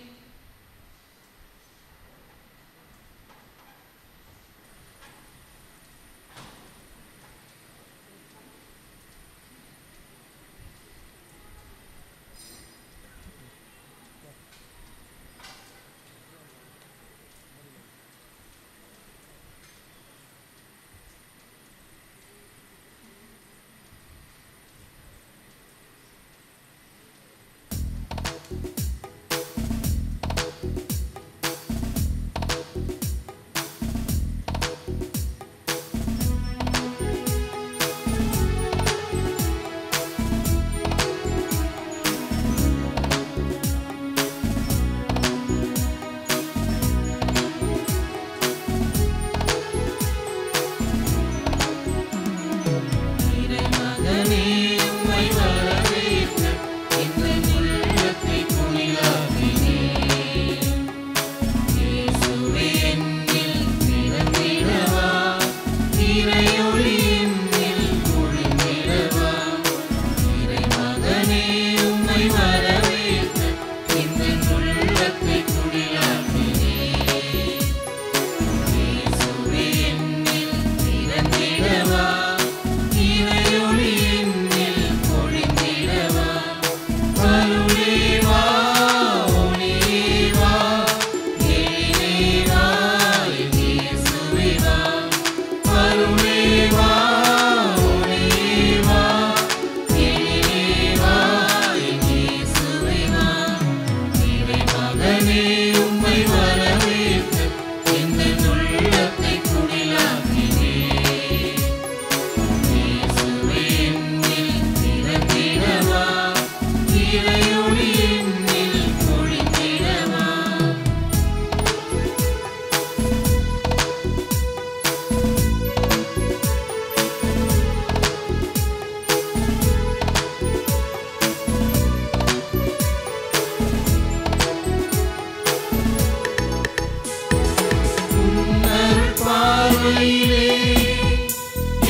பார்வையிலே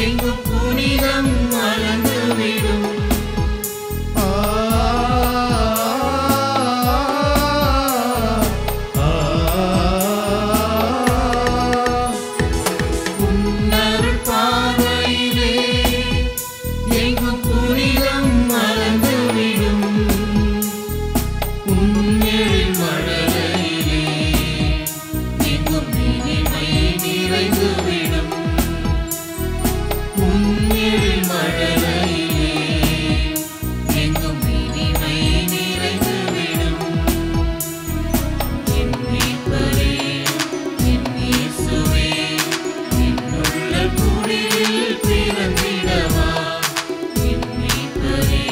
எங்கும் புனிதம் மலர்ந்துவிடும். உன்னருள் பார்வையிலே எங்கும் புனிதம் மலர்ந்துவிடும். உன்னெழில் மழலையிலே எங்கும் இனிமை நிறைந்துவிடும். உன்னெழில் மழலையிலே எங்கும் இனிமை நிறைந்துவிடும். என் மீட்பரே, என் இயேசுவே, என்னுள்ள குடிலில் பிறந்திடவா. என் மீட்பரே,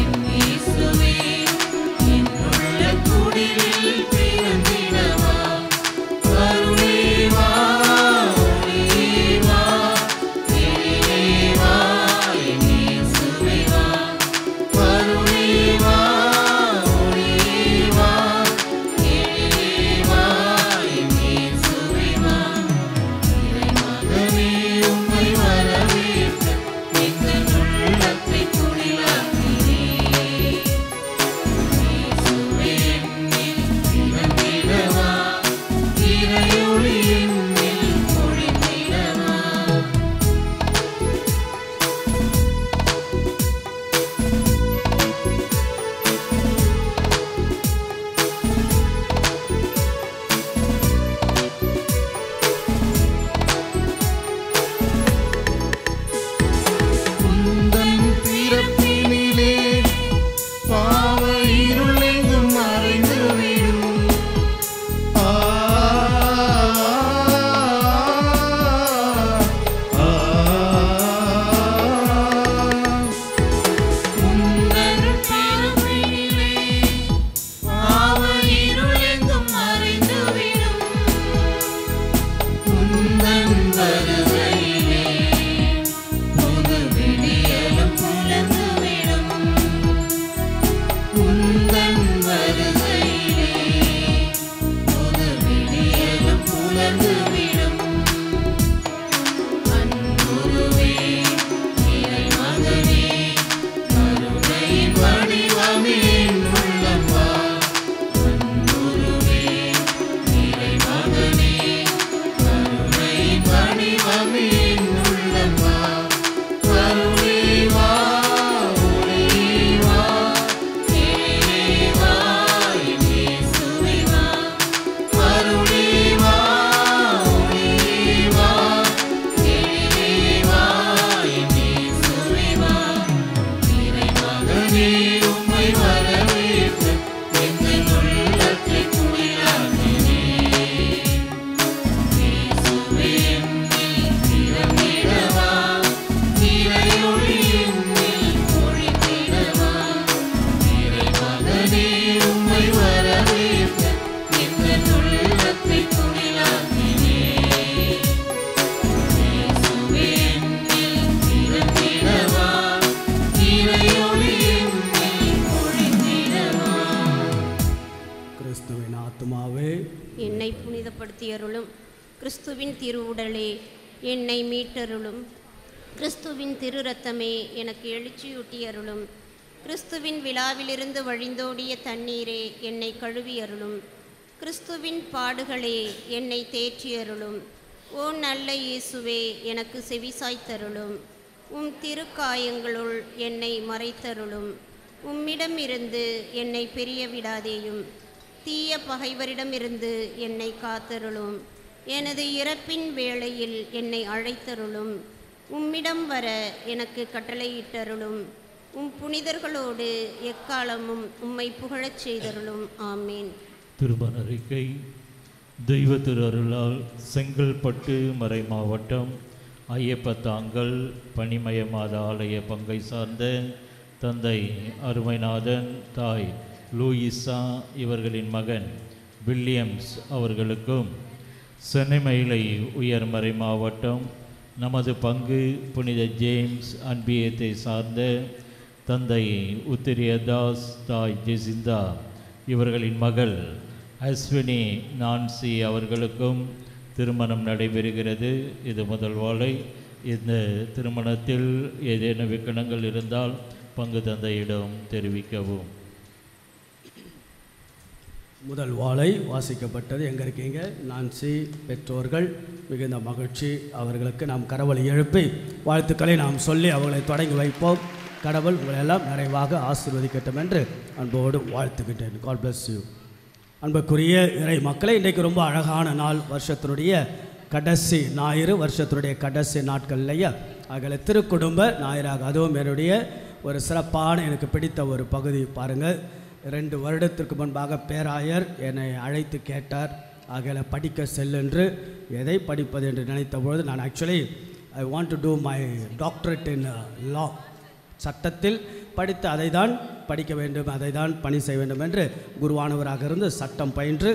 என் இயேசுவே, என்னுள்ள குடிலில் பிறந்திடவா. அருளே வா, ஒளியே வா, எழிலே வா, என் இயேசுவே வா. அருளே வா, ஒளியே வா, எழிலே வா, என் இயேசுவே வா. இறைமகனே, உம்மை வரவேற்க எங்கள் உள்ளத்தை குளிராக்கினீர். இயேசுவே, என்னில் பிறந்திடவா, இறையொளி என்னில் பொழிந்திடவா. உந்தன் பிறப்பினிலே பாவ இருள் எங்கும் மறைந்துவிடும். உந்தன் பிறப்பினிலே பாவ இருள் எங்கும் மறைந்துவிடும். உந்தன் வருகையிலே புது விடியலும் புலர்ந்துவிடும். உந்தன் வருகையிலே புது விடியலும் புலர்ந்துவிடும். அன்புருவே, இறைமகனே, கருணையின் வடிவமே என் உள்ளம் வா. அன்புருவே, இறைமகனே, கருணையின் வடிவமே என் உள்ளம் வா. அருளே வா, ஒளியே வா, எழிலே வா, என் இயேசுவே வா. அருளே வா, ஒளியே வா, எழிலே வா, என் இயேசுவே வா. இறைமகனே, உம்மை வரவேற்க எங்கள் உள்ளத்தை குளிராக்கினீர். இயேசுவே, என்னில் பிறந்திடவா, இறையொளி என்னில் பொழிந்திடவா. இறைமகனே, உம்மை வரவேற்க எங்கள் உள்ளத்தை குளிராக்கினீர். இயேசுவே, என்னில் பிறந்திடவா, இறையொளி என்னில் பொழிந்திடவா. கிறிஸ்துவின் ஆத்துமாவே என்னை புனிதப்படுத்தியருளும். கிறிஸ்துவின் திருவுடலே என்னை மீட்டருளும். கிறிஸ்துவின் திரு இரத்தமே எனக்கு எழுச்சியூட்டியருளும். கிறிஸ்துவின் விழாவிலிருந்து வழிந்தோடிய தண்ணீரே என்னை கழுவியருளும். கிறிஸ்துவின் பாடுகளே என்னை தேற்றியருளும். ஓ நல்ல இயேசுவே, எனக்கு செவிசாய்த்தருளும். உம் திருக்காயங்களுள் என்னை மறைத்தருளும். உம்மிடமிருந்து என்னை பிரிய விடாதேயும். தீய பகைவரிடமிருந்து என்னை காத்தருளும். எனது இறப்பின் வேளையில் என்னை அழைத்தருளும். உம்மிடம் வர எனக்கு கட்டளையிட்டருளும். உம் புனிதர்களோடு எக்காலமும் உம்மை புகழச் செய்தருளும். ஆமேன். திருமண அறிக்கை. தெய்வ திரு அருளால் செங்கல்பட்டு மறை மாவட்டம் ஐயப்பத்தாங்கல் பணிமய மாத ஆலய பங்கை சார்ந்த தந்தை அருமைநாதன், தாய் லூயிசா இவர்களின் மகன் வில்லியம்ஸ் அவர்களுக்கும், சென்னை உயர்மறை மாவட்டம் நமது பங்கு புனித ஜேம்ஸ் அன்பியத்தை சார்ந்த தந்தை உத்திரியதாஸ், தாய் ஜெசிந்தா இவர்களின் மகள் அஸ்வினி நான்சி அவர்களுக்கும், திருமணம் நடைபெறுகிறது. இது முதல் வாழை. இந்த திருமணத்தில் ஏதேனும் விக்கணங்கள் இருந்தால் பங்கு தந்தையிடம் தெரிவிக்கவும். முதல் வாழை வாசிக்கப்பட்டது. எங்கே இருக்கீங்க? நான்சி பெற்றோர்கள் மிகுந்த மகிழ்ச்சி. அவர்களுக்கு நாம் கரவொலி எழுப்பி வாழ்த்துக்களை நாம் சொல்லி அவர்களை தொடங்கி வைப்போம். கடவுள் உங்களெல்லாம் நிறைவாக ஆசீர்வதிக்கட்டும் என்று அன்போடு வாழ்த்துக்கிட்டேன். God bless you. அன்புக்குரிய இறை மக்களை, இன்றைக்கு ரொம்ப அழகான நாள். வருஷத்தினுடைய கடைசி ஞாயிறு, வருஷத்தினுடைய கடைசி நாட்கள் இல்லையா? ஆகல திருக்குடும்ப ஞாயிறாக, அதுவும் என்னுடைய ஒரு சிறப்பான எனக்கு பிடித்த ஒரு பகுதி. பாருங்கள், 2 வருடத்திற்கு முன்பாக பேராயர் என்னை அழைத்து கேட்டார், ஆகல படிக்க செல்லென்று. எதை படிப்பது என்று நினைத்த பொழுது, நான் actually I want to do my doctorate in law, சட்டத்தில் படித்து அதை தான் படிக்க வேண்டும், அதை தான் பணி செய்ய வேண்டும் என்று குருவானவராக இருந்து சட்டம் பயின்று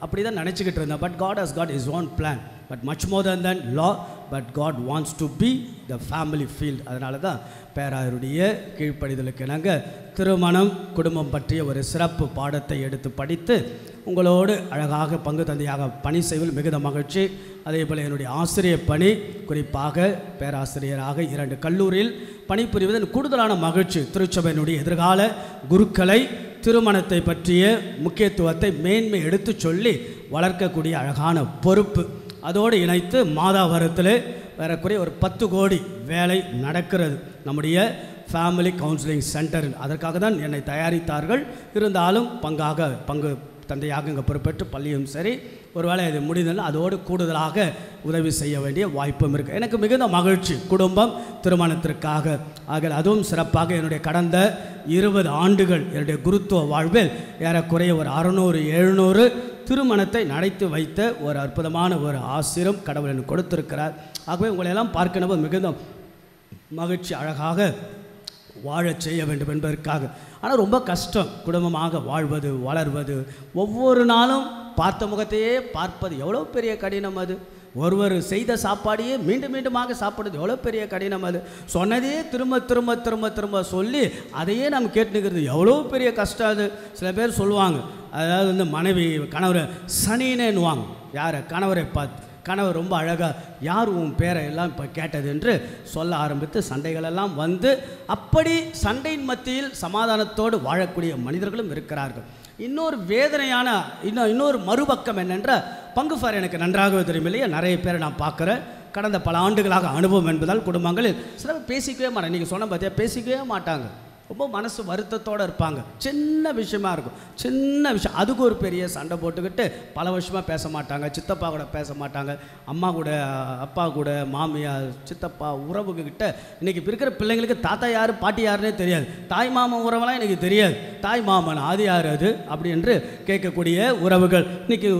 அப்படி தான் நினச்சிக்கிட்டு இருந்தேன். But God has got his own plan, but much more than law, but God wants to be the family field. அதனால தான் பேராயருடைய கீழ்ப்படிதலுக்கு நாங்கள் திருமணம் குடும்பம் பற்றிய ஒரு சிறப்பு பாடத்தை எடுத்து படித்து உங்களோடு அழகாக பங்கு தந்தையாக பணி செய்வதில் மிகுந்த மகிழ்ச்சி. அதே போல் என்னுடைய ஆசிரியர் பணி, குறிப்பாக பேராசிரியராக 2 கல்லூரியில் பணிபுரிவதன் கூடுதலான மகிழ்ச்சி. திருச்சபையினுடைய எதிர்கால குருக்களை திருமணத்தை பற்றிய முக்கியத்துவத்தை மேன்மை எடுத்து சொல்லி வளர்க்கக்கூடிய அழகான பொறுப்பு. அதோடு இணைத்து மாதாவரத்தில் வரக்கூடிய ஒரு 10 கோடி வேலை நடக்கிறது நம்முடைய ஃபேமிலி கவுன்சிலிங் சென்டர். அதற்காக தான் என்னை தயாரித்தார்கள். இருந்தாலும் பங்கு தந்தையாக இங்கே பொறுப்பேற்று பள்ளியும் சரி, ஒருவேளை இது முடிந்ததுன்னா அதோடு கூடுதலாக உதவி செய்ய வேண்டிய வாய்ப்பும் இருக்குது. எனக்கு மிகுந்த மகிழ்ச்சி குடும்பம் திருமணத்திற்காக. ஆக அதுவும் சிறப்பாக என்னுடைய கடந்த 20 ஆண்டுகள் என்னுடைய குருத்துவ வாழ்வில் ஏறக்குறைய ஒரு 600-700 திருமணத்தை நடத்தி வைத்த ஒரு அற்புதமான ஒரு ஆசிரம் கடவுள் எனக்கு கொடுத்திருக்கிறார். ஆகவே உங்களையெல்லாம் பார்க்கணும் மிகுந்த மகிழ்ச்சி. அழகாக வாழச் செய்ய வேண்டும் என்பதற்காக. ஆனால் ரொம்ப கஷ்டம் குடும்பமாக வாழ்வது, வளர்வது. ஒவ்வொரு நாளும் பார்த்த முகத்தையே பார்ப்பது எவ்வளோ பெரிய கடினம். அது ஒருவர் செய்த சாப்பாடையே மீண்டும் மீண்டுமாக சாப்பிடுறது எவ்வளோ பெரிய கடினம். அது சொன்னதையே திரும்ப திரும்ப திரும்ப திரும்ப சொல்லி அதையே நம்ம கேட்டுக்கிறது எவ்வளோ பெரிய கஷ்டம். அது சில பேர் சொல்லுவாங்க, அதாவது மனைவி கணவரை சனினேன்னுவாங்க. யாரை? கணவரை பார்த்து. கணவர் ரொம்ப அழகாக யார் உன் பேரை எல்லாம் இப்போ கேட்டது என்று சொல்ல ஆரம்பித்து சண்டைகளெல்லாம் வந்து, அப்படி சண்டையின் மத்தியில் சமாதானத்தோடு வாழக்கூடிய மனிதர்களும் இருக்கிறார்கள். இன்னொரு வேதனையான இன்னொரு மறுபக்கம் என்னென்ற பங்குஃபார் எனக்கு நன்றாகவே தெரியும் இல்லையா? நிறைய பேரை நான் பார்க்குறேன். கடந்த பல ஆண்டுகளாக அனுபவம் என்பதால் குடும்பங்களில் சில பேசிக்கவே மாட்டாங்க. நீங்கள் சொன்ன பார்த்தியா, பேசிக்கவே மாட்டாங்க. ரொம்ப மனசு வருத்தத்தோடு இருப்பாங்க. சின்ன விஷயமா இருக்கும், சின்ன விஷயம், அதுக்கு ஒரு பெரிய சண்டை போட்டுக்கிட்டு பல வருஷமாக பேச மாட்டாங்க. சித்தப்பா கூட பேச மாட்டாங்க, அம்மா கூட, அப்பா கூட, மாமியார், சித்தப்பா உறவுகிட்ட. இன்றைக்கி இருக்கிற பிள்ளைங்களுக்கு தாத்தா யார் பாட்டி யாருன்னே தெரியாது. தாய் மாமன் உறவெல்லாம் எனக்கு தெரியாது. தாய் மாமன் அது யார் அது அப்படி என்று கேட்கக்கூடிய உறவுகள். இன்றைக்கி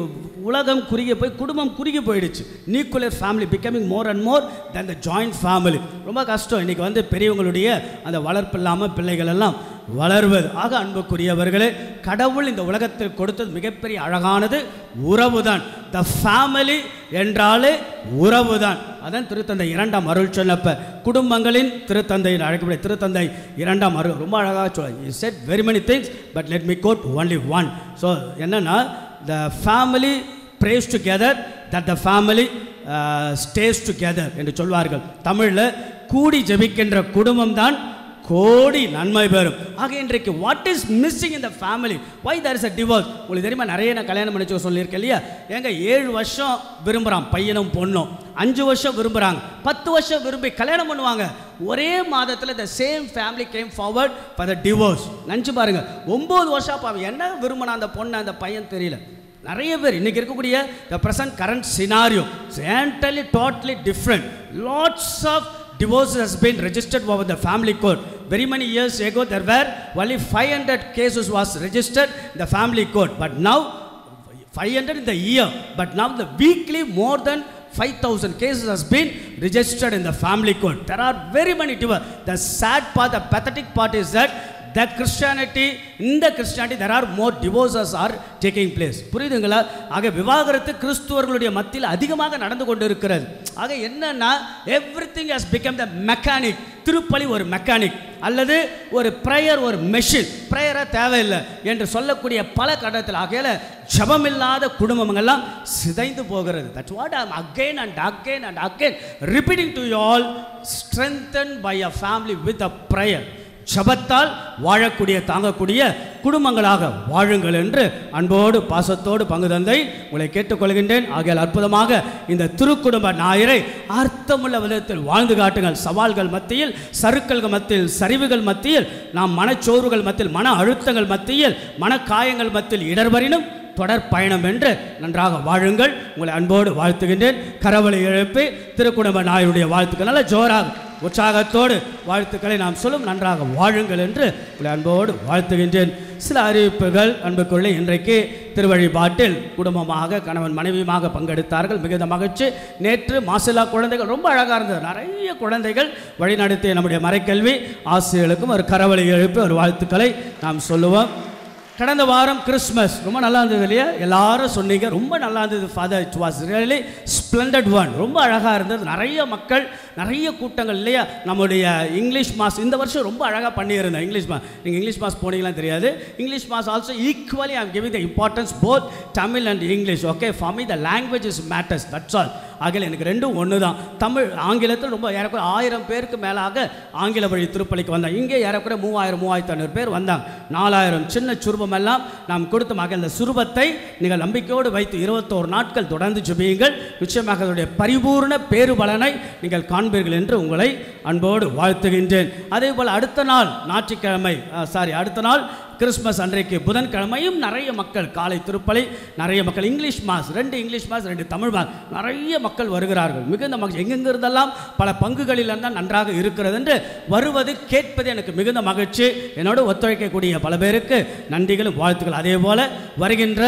உலகம் குறுகி போய் குடும்பம் குறுகி போயிடுச்சு. Nuclear family becoming more and more then the joint family. ரொம்ப கஷ்டம் இன்றைக்கி பெரியவங்களுடைய அந்த வளர்ப்பு இல்லாமல் பிள்ளைகள் எல்லாம் வளர்வது. ஆக அன்புக்குரியவர்களே, கடவுள் இந்த உலகத்தில் கொடுத்தது மிகப்பெரிய அழகானது உறவு தான். த ஃபேமிலி என்றாலே உறவு தான். அதான் திருத்தந்தை 2ஆம் அருள் சொன்னப்ப குடும்பங்களின் திருத்தந்தை அழைக்கக்கூடிய திருத்தந்தை 2ஆம் அருள் ரொம்ப அழகாக சொல்ல. He said very many things, but let me quote only one. So என்னன்னா, the family prays together that the family stays together என்று சொல்வார்கள். தமிழில் கூடி ஜெபிக்கின்ற குடும்பம் தான் கோடி நன்மை பெறும். ஆக இன்றைக்கு what is missing in the family? Why there is a divorce? உங்களுக்கு தெரியுமா, நிறைய நான் கல்யாணம் பண்ணி சொல்லியிருக்கேன் இல்லையா? ஏங்க 7 வருஷம் விரும்புகிறான் பையனும் பொண்ணும், 5 வருஷம் விரும்புகிறாங்க, 10 வருஷம் விரும்பி கல்யாணம் பண்ணுவாங்க. ஒரே மாதத்தில் the same family came forward for the divorce. நினச்சி பாருங்கள், 9 வருஷம் பாவம் என்ன விரும்பினா அந்த பொண்ணு அந்த பையன் தெரியல. நிறைய பேர் இன்றைக்கி இருக்கக்கூடிய the present current scenario entirely totally different. Lots of divorce has been registered over the family court. Very many years ago there were only 500 cases was registered in the family court, but now 500 in the year, but now the weekly more than 5,000 cases has been registered in the family court. There are very many divorce. The sad part, the pathetic part is that the Christianity, இந்த Christianity there are more divorces are taking place. புரியுதுங்களா? ஆக விவாகரத்து கிறிஸ்துவர்களுடைய மத்தியில் அதிகமாக நடந்து கொண்டு இருக்கிறது. ஆக என்னன்னா everything has become the mechanic. திருப்பலி ஒரு மெக்கானிக் அல்லது ஒரு ப்ரேயர் ஒரு மெஷின். ப்ரேயரை தேவையில்லை என்று சொல்லக்கூடிய பல கட்டத்தில் ஆகையால ஜபமில்லாத குடும்பங்கள்லாம் சிதைந்து போகிறது. That's what I'm again and again and again repeating to you all. Strengthened by a family with a prayer. ஜபத்தால் வாழக்கூடிய தாங்கக்கூடிய குடும்பங்களாக வாழுங்கள் என்று அன்போடு பாசத்தோடு பங்கு தந்தை உங்களை கேட்டுக்கொள்கின்றேன். ஆகையால் அற்புதமாக இந்த திருக்குடும்ப ஞாயிறை அர்த்தமுள்ள விதத்தில் வாழ்ந்து காட்டுங்கள். சவால்கள் மத்தியில், சறுக்கல்கள் மத்தியில், சரிவுகள் மத்தியில், நாம் மனச்சோர்வுகள் மத்தியில், மன அழுத்தங்கள் மத்தியில், மனக்காயங்கள் மத்தியில் இடர்வரினும் தொடர் பயணம் என்று நன்றாக வாழுங்கள். உங்களை அன்போடு வாழ்த்துகின்றேன். கரவலை எழுப்பி திருக்குடும்ப ஞாயிறுடைய வாழ்த்துக்கள் நல்ல ஜோராக உற்சாகத்தோடு வாழ்த்துக்களை நாம் சொல்லும். நன்றாக வாழுங்கள் என்று உங்களை அன்போடு வாழ்த்துகின்றேன். சில அறிவிப்புகள் அன்புக்குள்ளே இன்றைக்கு திருவழிபாட்டில் குடும்பமாக கணவன் மனைவியுமாக பங்கெடுத்தார்கள். மிகுந்த மகிழ்ச்சி. நேற்று மாசிலா குழந்தைகள் ரொம்ப அழகாக இருந்தது. நிறைய குழந்தைகள் வழிநடத்திய நம்முடைய மறைக்கல்வி ஆசிரியர்களுக்கும் ஒரு கரவலை எழுப்பி ஒரு வாழ்த்துக்களை நாம் சொல்லுவோம். கடந்த வாரம் கிறிஸ்மஸ் ரொம்ப நல்லா இருந்தது இல்லையா? எல்லாரும் சொன்னீங்க ரொம்ப நல்லா இருந்தது father. It was really splendid one. ரொம்ப அழகாக இருந்தது. நிறைய மக்கள், நிறைய கூட்டங்கள் இல்லையா? நம்முடைய இங்கிலீஷ் மாஸ் இந்த வருஷம் ரொம்ப அழகாக பண்ணியிருந்தேன். இங்கிலீஷ் மாஸ், நீங்கள் இங்கிலீஷ் மாஸ் போனீங்களாம் தெரியாது. English mass also equally I am giving the importance both Tamil and English. Okay, for me the language is matters, that's all. ஆகிய எனக்கு ரெண்டும் ஒன்று தான். தமிழ் ஆங்கிலத்தில் ரொம்ப ஏறக்குறைய 1000 பேருக்கு மேலாக ஆங்கில வழி திருப்பலிக்கு வந்தாங்க. இங்கே ஏறக்குறைய 3000-3500 பேர் வந்தாங்க. 4000 சின்ன சுரூபம் எல்லாம் நாம் கொடுத்தமாக. இந்த சுரூபத்தை நீங்கள் நம்பிக்கையோடு வைத்து 21 நாட்கள் தொடர்ந்து ஜெபியுங்கள். நிச்சயமாக அதனுடைய பரிபூர்ண பேரு பலனை நீங்கள் காண்பீர்கள் என்று உங்களை அன்போடு வாழ்த்துகின்றேன். அதே போல் அடுத்த நாள் ஞாயிற்றுக்கிழமை, அடுத்த நாள் கிறிஸ்மஸ் அன்றைக்கு புதன்கிழமையும் நிறைய மக்கள் காலை திருப்பலி, நிறைய மக்கள் English mass, 2 English mass 2 Tamil mass, நிறைய மக்கள் வருகிறார்கள். மிகுந்த மகிழ்ச்சி. எங்கெங்கிருந்தெல்லாம் பல பங்குகளில் இருந்தால் நன்றாக இருக்கிறது என்று வருவது கேட்பது எனக்கு மிகுந்த மகிழ்ச்சி. என்னோடு ஒத்துழைக்கக்கூடிய பல பேருக்கு நன்றிகளும் வாழ்த்துக்கள். அதே போல் வருகின்ற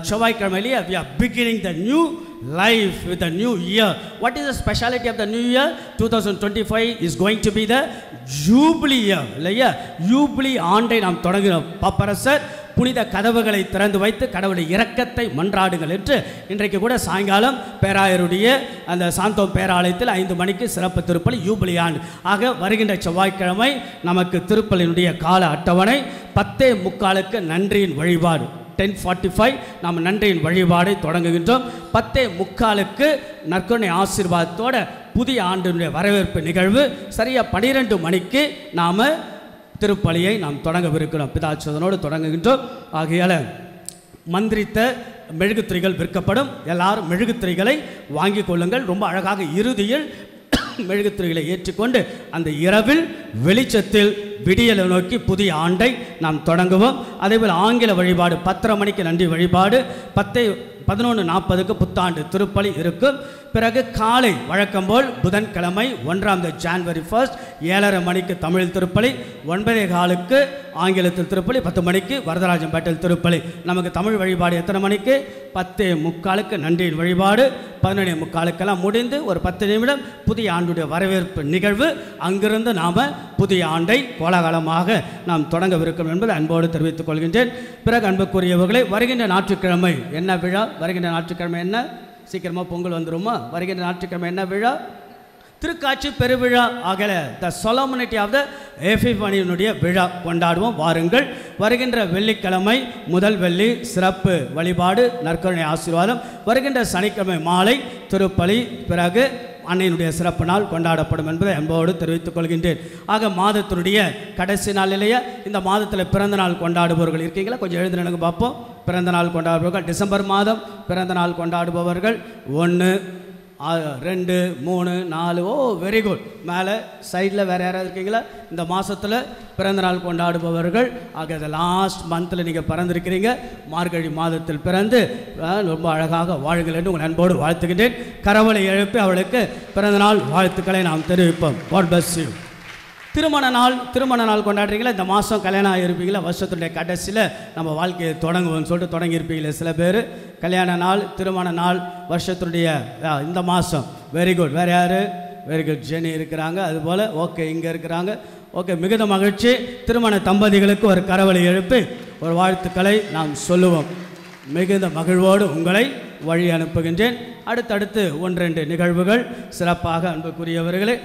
செவ்வாய்க்கிழமையிலேயே we are beginning the new life with a new year. What is the speciality of the new year? 2025 is going to be the jubilee year. இல்லையா? யூபிலி ஆண்டை நாம் தொடங்குகிறோம். பாப்பரசர் புனித கதவுகளை திறந்து வைத்து கடவுளை இரக்கத்தை மன்றாடுங்கள் என்று இன்றைக்கு கூட சாயங்காலம் பேராயருடைய அந்த சாந்தோம் பேராலயத்தில் 5 மணிக்கு சிறப்பு திருப்பலி யூபிலி ஆண்டு. ஆக வருகின்ற செவ்வாய்க்கிழமை நமக்கு திருப்பலினுடைய கால அட்டவணை 10:45 நன்றியின் வழிபாடு. 10:45 நாம் நன்றியின் வழிபாடை தொடங்குகின்றோம். 10:45 நற்கருணை ஆசீர்வாதத்தோட புதிய ஆண்டினுடைய வரவேற்பு நிகழ்வு. சரியாக 12 மணிக்கு நாம் திருப்பலியை நாம் தொடங்கவிருக்கிறோம். பிதாச்சோதனோடு தொடங்குகின்றோம். ஆகையால் மந்திரித்த மெழுகுத்திரைகள் விற்கப்படும். எல்லாரும் மெழுகுத்திரைகளை வாங்கி கொள்ளுங்கள். ரொம்ப அழகாக இறுதியில் மெழுகுத்திரைகளை ஏற்றுக்கொண்டு அந்த இரவில் வெளிச்சத்தில் விடியலை நோக்கி புதிய ஆண்டை நாம் தொடங்குவோம். அதேபோல் ஆங்கில வழிபாடு 10:30 மணிக்கு நன்றி வழிபாடு, 11:40 புத்தாண்டு திருப்பலி இருக்கும். பிறகு காலை வழக்கம் போல் புதன்கிழமை 1 ஜனவரி 1 7:30 மணிக்கு தமிழ் திருப்பலி, 9:15 ஆங்கிலத்தில் திருப்பலி, 10 மணிக்கு வரதராஜம்பேட்டில் திருப்பலி. நமக்கு தமிழ் வழிபாடு எத்தனை மணிக்கு? 10:45 நன்றியின் வழிபாடு, 11:45 முடிந்து ஒரு 10 நிமிடம் புதிய ஆண்டுடைய வரவேற்பு நிகழ்வு. அங்கிருந்து நாம் புதிய ஆண்டை கோலாகலமாக நாம் தொடங்கவிருக்கும் என்பதை அன்போடு தெரிவித்துக் கொள்கின்றேன். பிறகு அன்புக்குரியவர்களை, வருகின்ற ஞாயிற்றுக்கிழமை என்ன விழா? வருகின்ற ஞாயிற்றுக்கிழமை என்ன? சீக்கிரமாக பொங்கல் வந்துருமா? வருகின்ற ஞாயிற்றுக்கிழமை என்ன விழா? திருக்காட்சி பெருவிழா. ஆகல த சொலமனிட்டி ஆஃப் த எபிஃபனியினுடைய விழா கொண்டாடுவோம். வாருங்கள். வருகின்ற வெள்ளிக்கிழமை முதல் வெள்ளி சிறப்பு வழிபாடு நற்கருணை ஆசீர்வாதம். வருகின்ற சனிக்கிழமை மாலை திருப்பலி, பிறகு அன்னையினுடைய சிறப்பு நாள் கொண்டாடப்படும் என்பதை அன்போடு தெரிவித்துக் கொள்கின்றேன். ஆக மாதத்தினுடைய கடைசி நாள் இல்லையா? இந்த மாதத்தில் பிறந்த நாள் கொண்டாடுபவர்கள் இருக்கீங்களா? கொஞ்சம் எழுந்தினங்க பார்ப்போம். பிறந்த நாள் கொண்டாடுபவர்கள் டிசம்பர் மாதம் பிறந்த நாள் கொண்டாடுபவர்கள் 1, 2, 3, 4. ஓ வெரி குட். மேலே சைடில் வேறு யாராவது இருக்கீங்களா? இந்த மாதத்தில் பிறந்த நாள் கொண்டாடுபவர்கள். ஆக இந்த லாஸ்ட் மந்தில் நீங்கள் பிறந்திருக்கிறீங்க. மார்கழி மாதத்தில் பிறந்து ரொம்ப அழகாக வாழுங்கள் என்று உங்கள் அன்போடு வாழ்த்துகின்றேன். கரவலை எழுப்பி அவளுக்கு பிறந்த நாள் வாழ்த்துக்களை நாம் தெரிவிப்போம். God bless you. திருமண நாள் கொண்டாடுறீங்களா? இந்த மாதம் கல்யாணம் ஆகியிருப்பீங்களா? வருஷத்துடைய கடைசியில் நம்ம வாழ்க்கையை தொடங்குவோம்னு சொல்லிட்டு தொடங்கியிருப்பீங்களே சில பேர். கல்யாண நாள், திருமண நாள் வருஷத்துடைய இந்த மாதம். Very good. வேறு யார்? Very good. ஜெனி இருக்கிறாங்க. அதுபோல் ஓகே இங்கே இருக்கிறாங்க. ஓகே, மிகுந்த மகிழ்ச்சி. திருமண தம்பதிகளுக்கு ஒரு கரவொலி எழுப்பி ஒரு வாழ்த்துக்களை நாம் சொல்லுவோம். மிகுந்த மகிழ்வோடு உங்களை வழி அனுப்புகின்றேன். அடுத்தடுத்து 1-2 நிகழ்வுகள் சிறப்பாக அன்புக்குரியவர்களே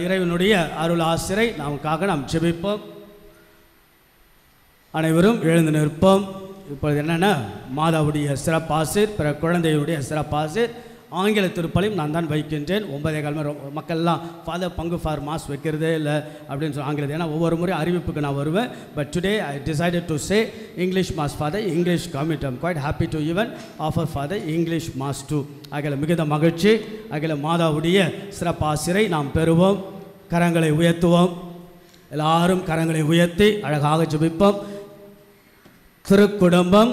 இறைவனுடைய அருள் ஆசிரை நாம் ஜெபிப்போம். அனைவரும் எழுந்து நிற்போம். இப்பொழுது என்னென்னா மாதாவுடைய சிறப்பாசிர், பிற குழந்தையுடைய சிறப்பாசிர், ஆங்கில திருப்பலியும் நான் தான் வைக்கின்றேன். 9:15 மக்கள்லாம் ஃபாதர் பங்கு ஃபார் மாஸ் வைக்கிறதே இல்லை அப்படின்னு சொல்லி ஆங்கிலத்தில், ஏன்னா ஒவ்வொரு முறை அறிவிப்புக்கு நான் வருவேன். But today I decided to say English mass for the English community. I'm quite happy to even offer for the English mass too. ஆகிய மிகுந்த மகிழ்ச்சி. ஆகிய மாதாவுடைய சிறப்பாசிரை நாம் பெறுவோம். கரங்களை உயர்த்துவோம். எல்லாரும் கரங்களை உயர்த்தி அழகாக ஜெபிப்போம். திருக்குடும்பம்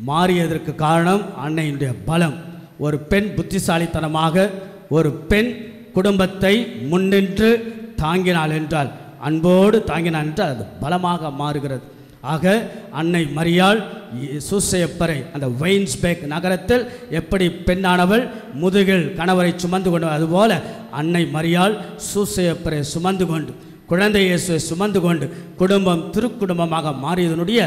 மாறியதற்கு காரணம் அன்னையினுடைய பலம். ஒரு பெண் புத்திசாலித்தனமாக ஒரு பெண் குடும்பத்தை முன்னின்று தாங்கினாள் என்றால், அன்போடு தாங்கினாள் என்றால் அது பலமாக மாறுகிறது. ஆக அன்னை மரியாள் சூசையப்பரை அந்த வெயின்ஸ்பேக் நகரத்தில் எப்படி பெண்ணானவள் முதுகில் கணவரை சுமந்து கொண்டு, அதுபோல அன்னை மரியாள் சூசையப்பரை சுமந்து கொண்டு குழந்தை இயேசுவை சுமந்து கொண்டு குடும்பம் திருக்குடும்பமாக மாறியதனுடைய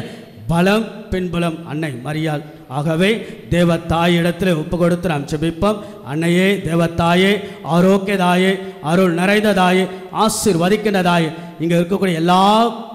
பலம் பின்புலம் அன்னை மரியாள். ஆகவே தேவத்தாயிடத்தில் ஒப்பு கொடுத்து நாம் ஜெபிப்போம். அன்னையே, தேவத்தாயே, ஆரோக்கியதாயே, அருள் நிறைந்ததாயே, ஆசீர்வதிக்கின்றதாயே, இங்கே இருக்கக்கூடிய எல்லா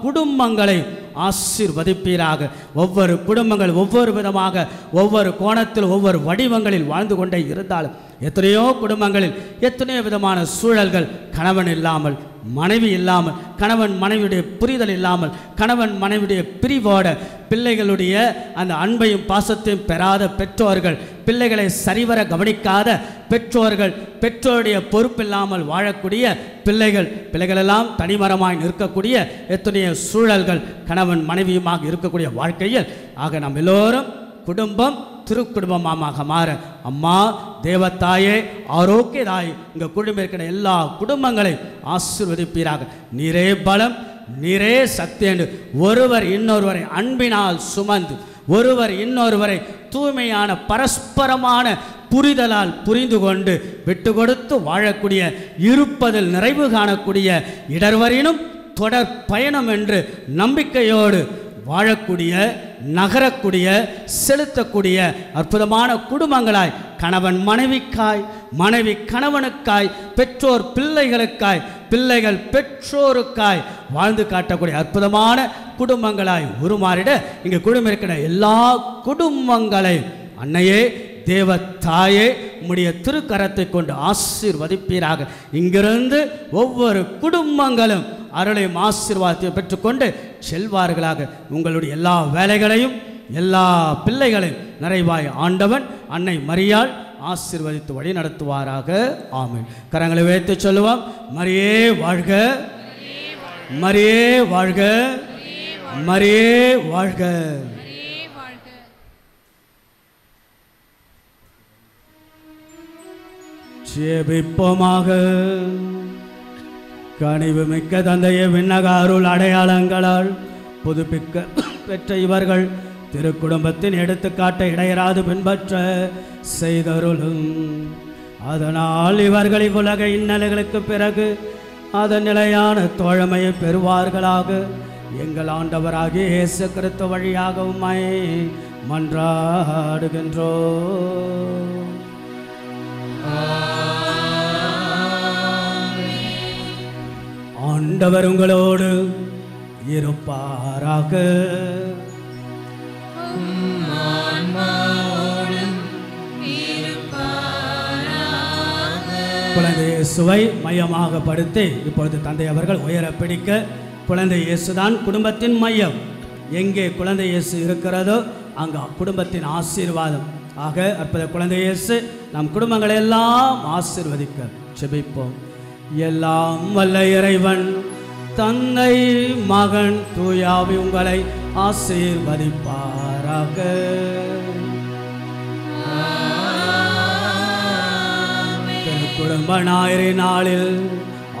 குடும்பங்களையும் ஆசீர்வதிப்பீராக. ஒவ்வொரு குடும்பங்கள் ஒவ்வொரு விதமாக ஒவ்வொரு கோணத்தில் ஒவ்வொரு வடிவங்களில் வாழ்ந்து கொண்டே இருந்தாலும் எத்தனையோ குடும்பங்களில் எத்தனையோ விதமான சூழல்கள், கணவன் இல்லாமல் மனைவி இல்லாமல், கணவன் மனைவியுடைய புரிதல் இல்லாமல், கணவன் மனைவியுடைய பிரிவோட பிள்ளைகளுடைய அந்த அன்பையும் பாசத்தையும் பெறாத பெற்றோர்கள், பிள்ளைகளை சரிவர கவனிக்காத பெற்றோர்கள், பெற்றோருடைய பொறுப்பில்லாமல் வாழக்கூடிய பிள்ளைகளெல்லாம் தனிமரமாய் நிற்கக்கூடிய எத்தனையோ சூழல்கள் கணவன் மனைவியுமாக இருக்கக்கூடிய வாழ்க்கையில். ஆக நாம் எல்லோரும் குடும்பம் திருக்குடும்பமாக மாற அம்மா தேவத்தாயே, ஆரோக்கியதாயே, இங்கே குடும்பம் இருக்கிற எல்லா குடும்பங்களையும் ஆசீர்வதிப்பீராக. நீரே பலம், நீரே சக்தி என்று ஒருவர் இன்னொருவரை அன்பினால் சுமந்து, ஒருவர் இன்னொருவரை தூய்மையான பரஸ்பரமான புரிதலால் புரிந்து கொண்டு விட்டு கொடுத்து வாழக்கூடிய, இருப்பதில் நிறைவு காணக்கூடிய, இடர்வரினும் தொடர் பயணம் என்று நம்பிக்கையோடு வாழக்கூடிய, நகரக்கூடிய, செலுத்தக்கூடிய அற்புதமான குடும்பங்களாய், கணவன் மனைவிக்காய், மனைவி கணவனுக்காய், பெற்றோர் பிள்ளைகளுக்காய், பிள்ளைகள் பெற்றோருக்காய் வாழ்ந்து காட்டக்கூடிய அற்புதமான குடும்பங்களாய் உருமாறிட இங்கே குடும்பம் இருக்கிற எல்லா குடும்பங்களையும் அன்னையே, தேவத்தாயே, உம்முடைய திருக்கரத்தை கொண்டு ஆசீர்வதிப்பீராக. இங்கிருந்து ஒவ்வொரு குடும்பங்களும் அருளையும் ஆசீர்வாதத்தையும் பெற்றுக்கொண்டு செல்வார்களாக. உங்களுடைய எல்லா வேலைகளையும் எல்லா பிள்ளைகளையும் நிறைவாய் ஆண்டவன் அன்னை மரியாள் ஆசீர்வதித்து வழி நடத்துவாராக. ஆமென். கரங்களை வைத்து சொல்லுவோம். மரியே வாழ்க, மரியே வாழ்க, மரியே வாழ்க. ஜெபிப்போமாக. கனிவு மிக்க தந்தைய விண்ணக அருள் அடையாளங்களால் புதுப்பிக்க பெற்ற இவர்கள் திருக்குடும்பத்தின் எடுத்துக்காட்டை இடையராது பின்பற்ற செய்தருளும். அதனால் இவர்கள் இவ்வுலக இன்னல்களுக்கு பிறகு அதன் நிலையான தோழமையை பெறுவார்களாக. எங்கள் ஆண்டவராகிய இயேசு கிறிஸ்து வழியாக உம்மை மன்றாடுகின்றோம். ஆண்டவர் உங்களோடு இருப்பாராக. குழந்தை இயேசுவை மையமாக படுத்தி இப்பொழுது தந்தை அவர்கள் உயர பிடிக்க, குழந்தை இயேசுதான் குடும்பத்தின் மையம். எங்கே குழந்தை இயேசு இருக்கிறதோ அங்கே குடும்பத்தின் ஆசீர்வாதம். ஆக அற்புத குழந்தை இயேசு நம் குடும்பங்களை எல்லாம் ஆசீர்வதிக்க ஜெபிப்போம். எல்லாம் வல்ல இறைவன் தந்தை மகன் தூயாவி உங்களை ஆசீர்வதிப்பாராக. குடும்ப ஞாயிறு நாளில்